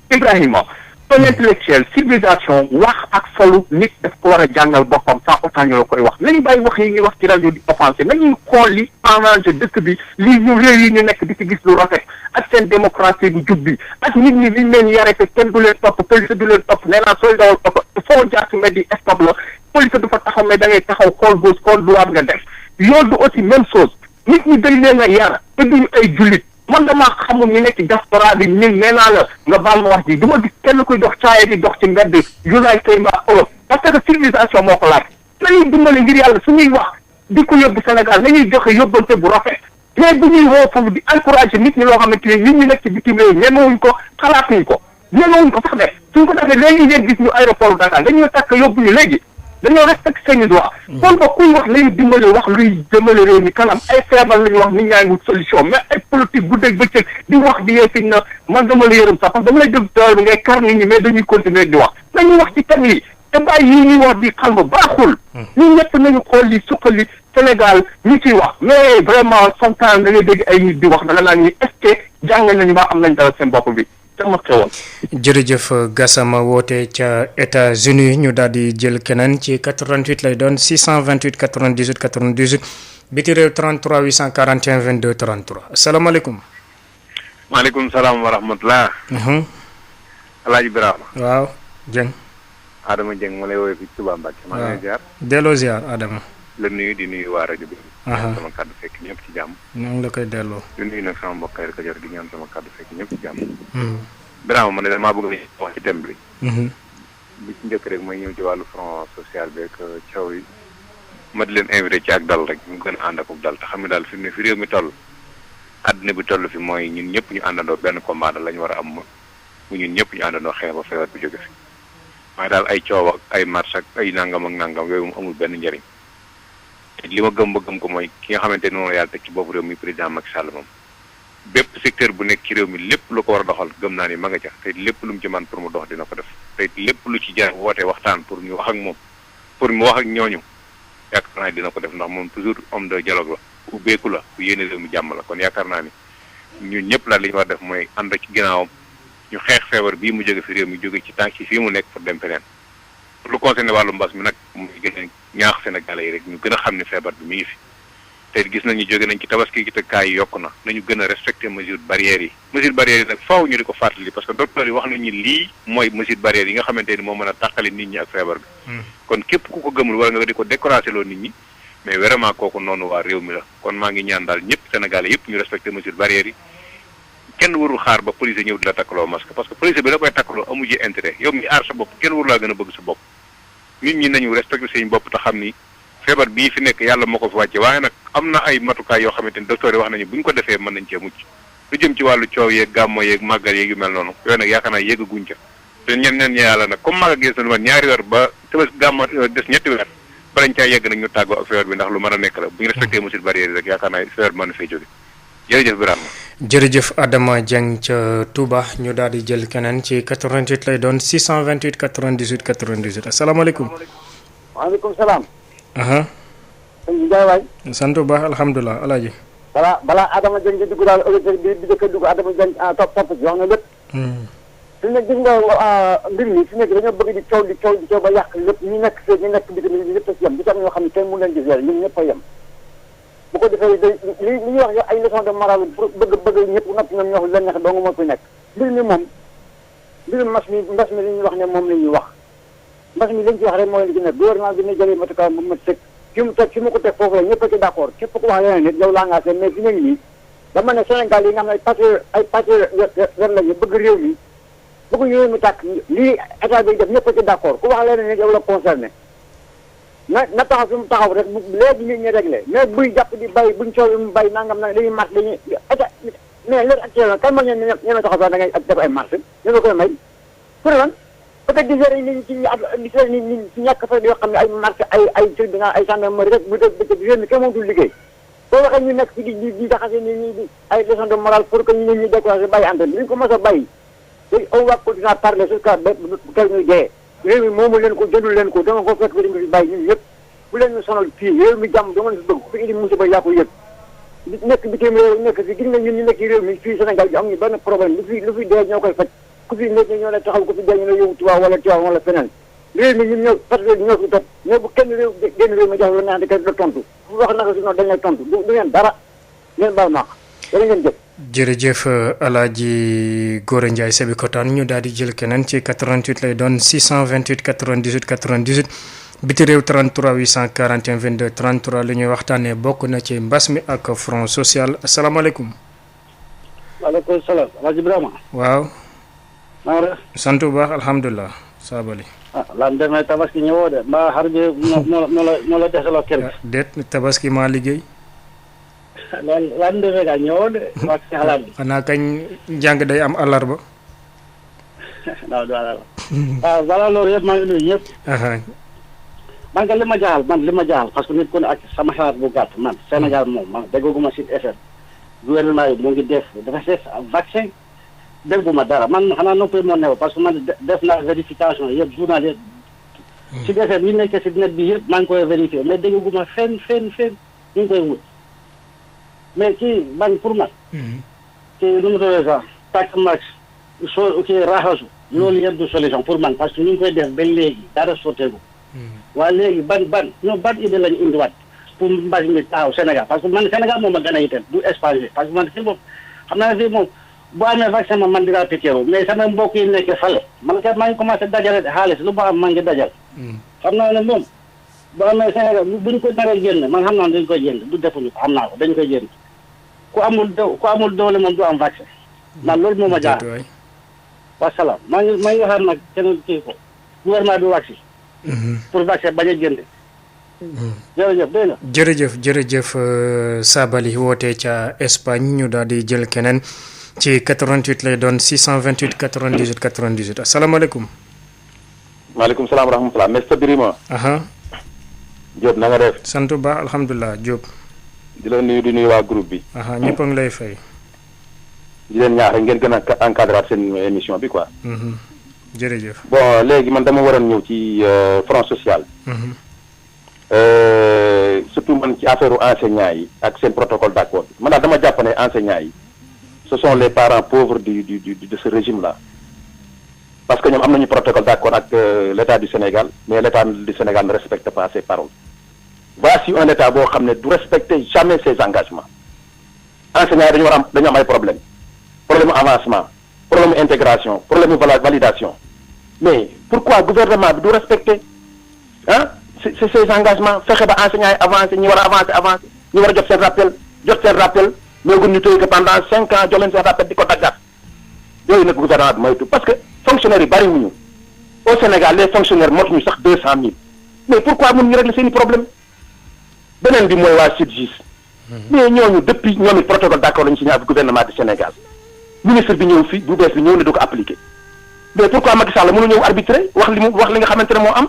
Ibrahima un intellectuel civilisation wax ak solu nit daf ko war a jàngal boppam sans autant ñu la koy wax nañu bàyyi wax yi ñuy wax ci rajo di offensé nañuy xool li arrangé dëkk bi li ñu réew yi ñu nekk di ci gis lu rafet ak seen démocratie bu jub bi ak nit ñi liñ leen yare te kenn du leen topp police du leen topp nee naa sooy dawal topp foo jaar ci mbedd yi stop la police du fa taxaw mais da ngay taxaw xool gauche xool droite nga def yoon du aussi même chose nit ñi dañ leen a yar te duñu ay jullit man damaa xamul ñu nekk ci diaspora bi ñun nee naa la nga baal ma wax ji du ma gis kenn kuy dox caaya di dox ci mbedd United mbaa Europe parce que civilisation moo ko laaj nañuy dimbali ngir yàlla suñuy wax di ko yóbbu Sénégal nañuy joxe yóbbante bu rafet mais bu ñuy woo foofu di encouragé nit ñi loo xamante ne nit ñi nekk ci bitim réew ñemewuñ ko xalaatuñ ko ñemewuñ ko sax def suñ ko defee léegi ngeen gis ñu aéroport Dakar dañuy takk yóbbu ñu léegi dañoo respecté seen i droit kon ba kuy wax lañu dimbali wax luy jëmale réew mi kanam ay feebar la ñu wax nit ñaa ngi wut solution mais ay politique guddeeg bëccëg di wax di yee fiñ na man dama la yërëm sax parce que dama lay dégg tool bi ngay kar nit ñi mais dañuy continuer di wax nañu wax ci thème yi te bàyyi yi ñuy wax di xam ba baaxul ñun ñëpp nañu xool li suqali Sénégal ñu ciy wax mais vraiment sometimes da ngay dégg ay nit di wax da nga naan ñi est-ce que jàng nañu ba am nañ dara seen bopp bi jërëjëf Gassama woote ca États-Unis ñu daal di jël keneen ci 88 lay doon 628 98 98 biti réew 33 841 22 33 asalaamaaleykum. maaleykum salaam wa rahmatulah. Alaaji Birama. waaw Dieng. Adama Dieng ma lay woowee fii Touba Mbacke. maa ngi lay ziar. delloo ziar Adama. la nuyu di nuyu waa rajo bi. ñaan sama kàddu fekk ñëpp ci jàmm. ñoo ngi la koy delloo. di nuyu nag sama mbokk yi Kajoor di ñaan sama kàddu fekk ñëpp ci jàmm. Birama man de damaa bëgg a wax ci thème bi. bi ci njëkk rek mooy ñëw ci wàllu front social beeg coow yi. ma di leen invité ci ak dal rek ñu gën a ànd ak dal te xam ne daal fi mu ne fi réew mi toll. àddina bi toll fi mooy ñun ñëpp ñu àndandoo benn combat la ñu war a am mu ñun ñëpp ñu àndandoo xeex ba feebar bi jóge fi. waaye daal ay coow ak ay marche ak ay nangam ak nangam yooyu mu amul benn njëriñ. li ma gëm ba gëm ko mooy ki nga xamante ne moom yàlla teg ci boobu réew mi président Macky Sall moom bépp secteur bu nekk ci réew mi lépp lu ko war a doxal gëm naa ni ma nga ca te lépp lu mu ci man pour mu dox dina ko def te lépp lu ci jar woote waxtaan pour ñu wax ak moom pour mu wax ak ñooñu yaakaar naa dina ko def ndax moom toujours homme de dialogue la ku beeku la ku yéene réew mi jàmm la kon yaakaar naa ni ñun ñëpp daal li ñu war def mooy ànd ci ginnaawam ñu xeex feebar bii mu jóge fi réew mi jóge ci tànk ci fii mu nekk pour dem feneen lu concerné wàllu mbas mi nag muy gën a ñaax Sénégalais yi rek ñu gën a xam ne feebar bi mi ngi fi te gis nañu jóge nañ ci tabaski gi te cas yi yokku na nañu gën a respecté mesures barrières yi nag faaw ñu di ko fàttali parce que docteur yi wax nañu lii mooy mesures barrières yi nga xamante ni moo mën a tàqali nit ñi ak feebar bi kon képp ku ko gëmul wala nga di ko découragé loo nit ñi mais vraiment kooku noonu waa réew mi la kon maa ngi ñaan daal ñëpp Sénégalais yëpp ñu respecté mesures barrières yi kenn warul xaar ba police ñëw di la takkaloo masque parce que police bi la koy takkaloo amu ji intérêt yow mi aar sa bopp kenn waru laa gën a bëgg sa bopp nit ñi nañu respecté seen bopp te xam ni feebar bii fi nekk yàlla moo ko fi wàcce waaye nag am na ay matukaay yoo xamante ni docteur yi wax nañu bu ñu ko defee mën nañ cee mucc lu jëm ci wàllu coow yeeg gàmmo yeeg màggal yeeg yu mel noonu yooyu nag yaakaar naa yeggaguñ ca te ñen yàlla nag comme màggal gis nañu man ñaari weer ba tëbës gàmmo des ñetti weer balañ caa yegg nag ñu tàggoo ak feebar bi ndax lu mën a nekk la bu ñu respecté mesures barrières yi rek yaakaar naa feebar bi mën na fay jóge jërëjëf Birama jërëjëf Adama Dieng ca Touba ñu daal di jël keneen ci 88 lay doon 628 98 98 asalaamaaleykum. waaleykum salaam. sëñ bi Ndiaye waay. sant bu baax alhamdulilah alaaji. balaa Adama Dieng di dugg daal auditeur bi di dëkk dugg Adama Dieng topp ci wax na lépp. fi ne gis nga mbir mi fi nekk dañoo bëgg di coow ba yàq lépp ñu nekk fii ñu nekk bitim bi ñëpp a si yem di am ñoo xam ne kenn mënu leen gis yàlla ñun ñëpp a yem. bu ko defee li ñuy wax ay leçon de morale pour bëgg ñëpp noppi ñoom ñoo xam leen neex dong moo fi nekk mbir mi moom mbirum mbas mi li ñuy wax ne moom la ñuy wax mbas mi lañ ci wax rek mooy li ci nekk gouvernement bi ne jëlee matukaay bu mat sëkk fi mu ko teg foofu la ñëpp a ci d'accord képp ku wax leneen nit yow laa ngaa seen mais fi nekk nii dama ne Sénégal yi nga xam ne ay patriote lañu bëgg réew mi bëgg réew mi tàkk lii état bi def ñëpp a ci d'accord ku wax leneen nit yow la concerné na taxaw fi mu taxaw rek léegi nit ñi réglé mais buy jàpp di bay buñ coow mu bay nangam nag dañuy mat dañuy état mais léegi actuellement kan moo ñeme taxaw sax da ngay def ay marché ñu nga koy may pour lan peut-être di gérer nit ñi ci ñàkk fa yoo xam ne ay marché ay tribunal ay gendarmerie rek bu dee bëccëg réew mi kenn mënatul liggéey boo waxee ñu nekk ci di jaxase nit ñi di ay leçon de morale pour que ñu ñu découragé bàyyi antenne bi ñu ko mos a bàyyi léegi on va continuer à parler jusqu'à kër ñuy dee réew mi moomu leen ko jëndul leen ko dama ko fekk bi dañu fi bàyyi ñun ñëpp bu leen ñu sonal fii réew mi jàmm dama leen fi bëgg ku fi indi musiba yaa ko yëg nekk bitim réew nekk fi gis nga ñun ñu nekk ci réew mi fii Sénégal bi am ñu benn problème lu fi dee ñoo koy faj ku fi nekk ñoo la taxaw ku fi dee ñu la yóbbu Tuubaa wala Tiwaawan wala feneen réew mi ñun ñoo parce que ñoo fi topp mais bu kenn génn réew mi jox la naan di kenn la tontu fu wax naka si noonu dañ lay tontu du ngeen dara ngeen baal maax dana ngeen jëf jërëjëf Alaaji Gora Ndiaye Sébikotane ñu daal di jël keneen ci 88 lay doon 628 98 98 biti réew 33 841 22 33 li ñuy waxtaanee bokk na ci mbas mi ak front social asalaamaaleykum. waaleykum salaam Alaaji Ibrahima. waaw. maa ngi lay. sant bu baax alhamdulilah Sabali. lan demee tabaski ñëwoo de mbaa xar bi moo la desaloo kër gi. déet tabaski maa liggéey. lan demee gaa ñëwoo de. wax ci xalaat bi. xanaa kañ njàng day am àllarba. non du àllarba. waaw balaa loolu yëpp maa ngi nuyu ñëpp. man nga li ma jaaxal parce que nit ku ne ak sama xalaat bu gàtt man Sénégal moom man dégguma Sud FM gouvernement yi mu ngi def vaccin dégguma dara man xanaa noppi moo new parce que man def naa vérification yëpp journal yëpp Sud FM yi nekkee si net bi yëpp maa ngi koy vérifier mais dégguma fenn ñu ngi koy wut mais kii man pour man kii nu mu tuddee sax takk max kii raxasu loolu yëpp du solution pour man parce que ñu ngi koy def ba léegi dara sotteegu waaye léegi ban idée lañu indiwaat pour mbas mi taaw Sénégal parce que man Sénégal moom a gën a yitteel du Espagne parce que man fii moom xam naa ne fii moom boo amee vaccin man dinaa piquéro mais sama mbokk yi nekk fale man kat maa ngi commencé dajale xaalis lu ma am maa ngi dajal xam naa ne moom boo amee Sénégal buñ ko naree génn man xam naa ne dañ koy jënd du defuñu ko xam naa ko dañ koy jënd ku amul doole moom du am vaccin man loolu moom a jaar wasalaam maa ngi waxaat nag kenn kii ko gouvernement bi vaccin pour vaccin bañ a jënd. jërëjëf dégg nga. jërëjëf Sabali wootee ca Espagne ñu daal di jël keneen ci 88 lay doon 628 98 98 asalaamaaleykum. maaleykum salaam wa rahmatulah Mr Birima. Diop na nga def. sant ba alhamdulilah Diop. di la nuyu di nuyu waa groupe bi. ñëpp a ngi lay fay. di leen ñaax ngeen gën a encadrer seen émission bi quoi. jërëjëf. bon léegi man dama waroon ñëw ci front social. surtout man ci affaire enseignants yi ak seen protocole d'accord man daal dama jàpp ne enseignants yi ce sont les parents pauvres de ce régime là. parce que ñoom am nañu protocole d'accord ak l'État du Sénégal mais l'État du Sénégal ne respecte pas ses paroles. voici un État boo xam ne du respecter jamais ses engagements. enseignants yi dañu am ay problème avancement problème intégration problème validation. mais pourquoi gouvernement bi du respecter ces engagements fexe ba enseignants yi avancé ñi war a avancé ñi war a jot seen rappel mais gun ñu téye ko pendant 5 ans jox leen seen rappel di ko daggaat yooyu nag gouvernement bi moytu parce que fonctionnaires yi bari wuñu au Sénégal les fonctionnaires motuñu sax 200 000 mais pourquoi mun ñu régler seen i problème beneen bi mooy waa SYTJUST mais ñooñu depuis ñoom it protocole d'accord lañu signé ak gouvernement du Sénégal ministre bi ñëw fii bu bees bi ñëw ne du ko appliquer mais pourquoi Macky Sall mënu ñëw arbitrer wax li nga xamante ne moo am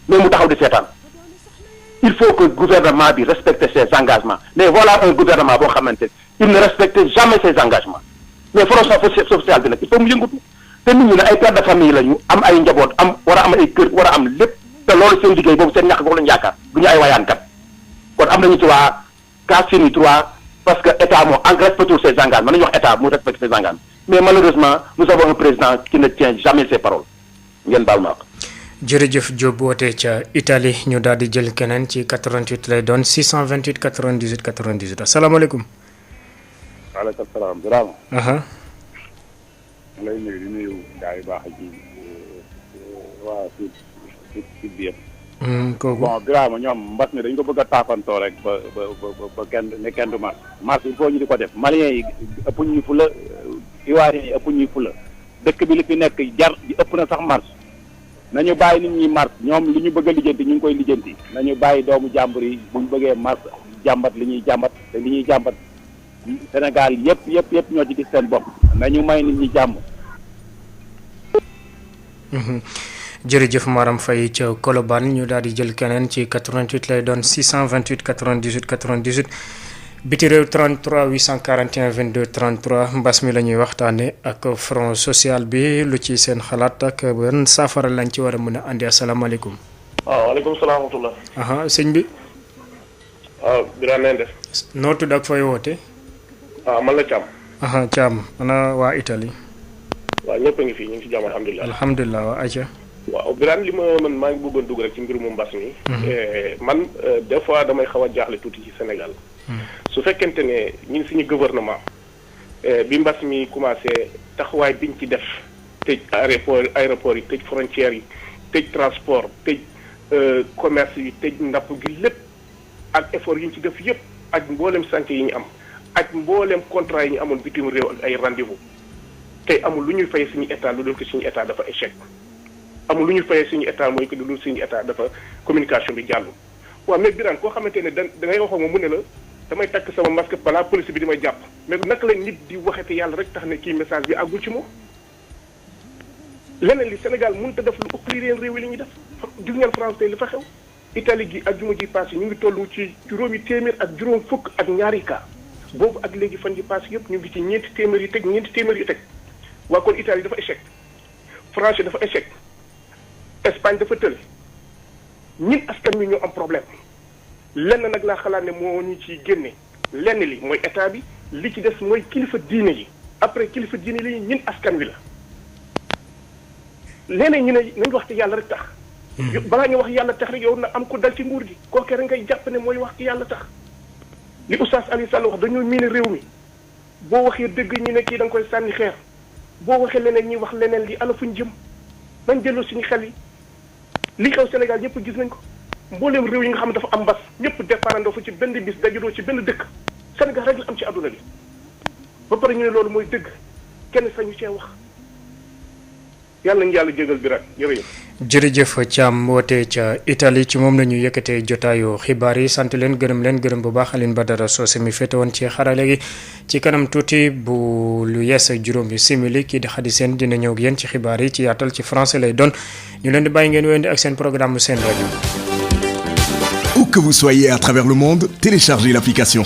mais mu taxaw di seetaan il faut que gouvernement bi respecte ses engagements mais voilà un gouvernement boo xamante il ne respecte jamais ses engagements mais front social bi nag il faut mu yëngatu te nit ñi ne ay pères de famille lañu am ay njaboot war a am ay kër war a am lépp te loolu seen liggéey boobu seen ñàkk boobu lañu yaakaar du ñu ay wayaankat kon am nañu ci waa cas fini 3 parce que état moo respecté ses engagements nañu wax état mu respecte ses engagements mais malheureusement nous avons un président qui ne tient jamais ses paroles ngeen baal ma jërëjëf Diop wootee ca Italie ñu daal di jël keneen ci 88 lay doon 628 98 98 asalaamaaleykum. waaleykum salaam Birama. ma lay nuyu di nuyu gars yu baax ji waa si bi yëpp. kooku bon Birama ñoom mbas mi dañ ko bëgg a taafantoo rek ba kenn du mars il faut ñu di ko def Maliens yi ëpp ñu fula Ivoiriens yi ëpp ñu fula dëkk bi li fi nekk jar ëpp na sax mars. nañu bàyyi nit ñi mars ñoom li ñu bëgg a lijjanti ñu ngi koy lijjanti nañu bàyyi doomu jàmbur yi bu ñu bëggee mars jàmbat li ñuy jàmbat te li ñuy jàmbat Sénégal yëpp ñoo ci gis seen bopp nañu may nit ñi jàmm. jërëjëf Maram Faye ca Colobane ñu daal di jël keneen ci 88 lay doon 628 98 98 biti réew 33 841 22 33 mbas mi la ñuy waxtaane ak front social bi lu ci seen xalaat ak ban saafara lañ ci war a mën a andi asalaamaaleykum. waaw waaleykum salaam wa rahmatulah. sëñ bi. waaw Birane nañ def. noo tudd ak fooy woote. waaw man la Thiam. Thiam ana waa Italie. waaw ñëpp a ngi fii ñu ngi si jàmm alhamdulilah. alhamdulilah waa Aïcha. waaw Birane li man maa ngi bëggoon dugg rek ci mbirum mbas mi. man des fois damay xaw a jaaxle tuuti ci Sénégal. su fekkente ne ñun suñu gouvernement bi mbas mi commencé taxawaay biñ ci def tëj aéroport yi tëj frontières yi tëj transport tëj commerce yi tëj ndapp gi lépp ak effort yi ñu ci def yëpp ak mboolem chantier yi ñu am ak mboolem contrat yi ñu amoon bitim réew ak ay rendez-vous tey amul lu ñuy fay suñu état lu dul ko suñu état dafa échec amul lu ñuy fayee suñu état mooy que lu dul suñu état dafa communication bi jàll. waaw mais Birane koo xamante ne da ngay wax ak moom mu ne la damay takk sama masque balaa police bi di may jàpp mais naka la nit di waxete yàlla rek tax ne kii message bi àggul ci moom. leneen li Sénégal mënut a def lu ëpp li réew yi li ñuy def gis ngeen France tey li fa xew Italie gi ak juma ji passé ñu ngi toll ci juróomi téeméer ak juróom fukk ak ñaari cas boobu ak léegi fan yi passé yëpp ñu ngi ci ñeenti téeméer yi teg waa kon Italie dafa échec France dafa échec Espagne dafa tële ñun askan wi ñoo am problème lenn nag laa xalaat ne moo ñu ci génne lenn li mooy état bi li ci des mooy kilifa diine yi après kilifa diine yi ñun askan wi la leneen ñu ne nañ wax ci yàlla rek tax. balaa ñu wax yàlla tax rek yow na am ko dal ci nguur gi kooke rek ngay jàpp ne mooy wax ci yàlla tax li oustaz Aliou Sall wax dañoo miine réew mi boo waxee dëgg ñu ne kii da nga koy sànni xeer boo waxee leneen ñi wax leneen li ana fuñ jëm nañ delloo suñu xel yi li xew Sénégal ñëpp gis nañ ko mbooleem réew yi nga xam ne dafa am mbas ñëpp déparandoo fa ci benn bis dajudoo ci benn dëkk Sénégal rek la am ci àdduna bi ba pare ñu ne loolu mooy dëgg kenn sañu cee wax yàlla nañu yàlla jégal bi rek jërëjëf. jërëjëf Thiam woote ca Italie ci moom la ñu yëkkatee jotaayu xibaar yi sant leen gërëm bu baax Alioune Badara Socé mi féete woon ci xarale gi ci kanam tuuti bu lu yees ak juróomi simili kii di Xadi Seen dina ñëw ak yéen ci xibaar yi ci yaatal ci français lay doon ñu leen di bàyyi ngeen wéyandi ak seen programme seen rajo. Où que vous soyez à travers le monde, téléchargez l'application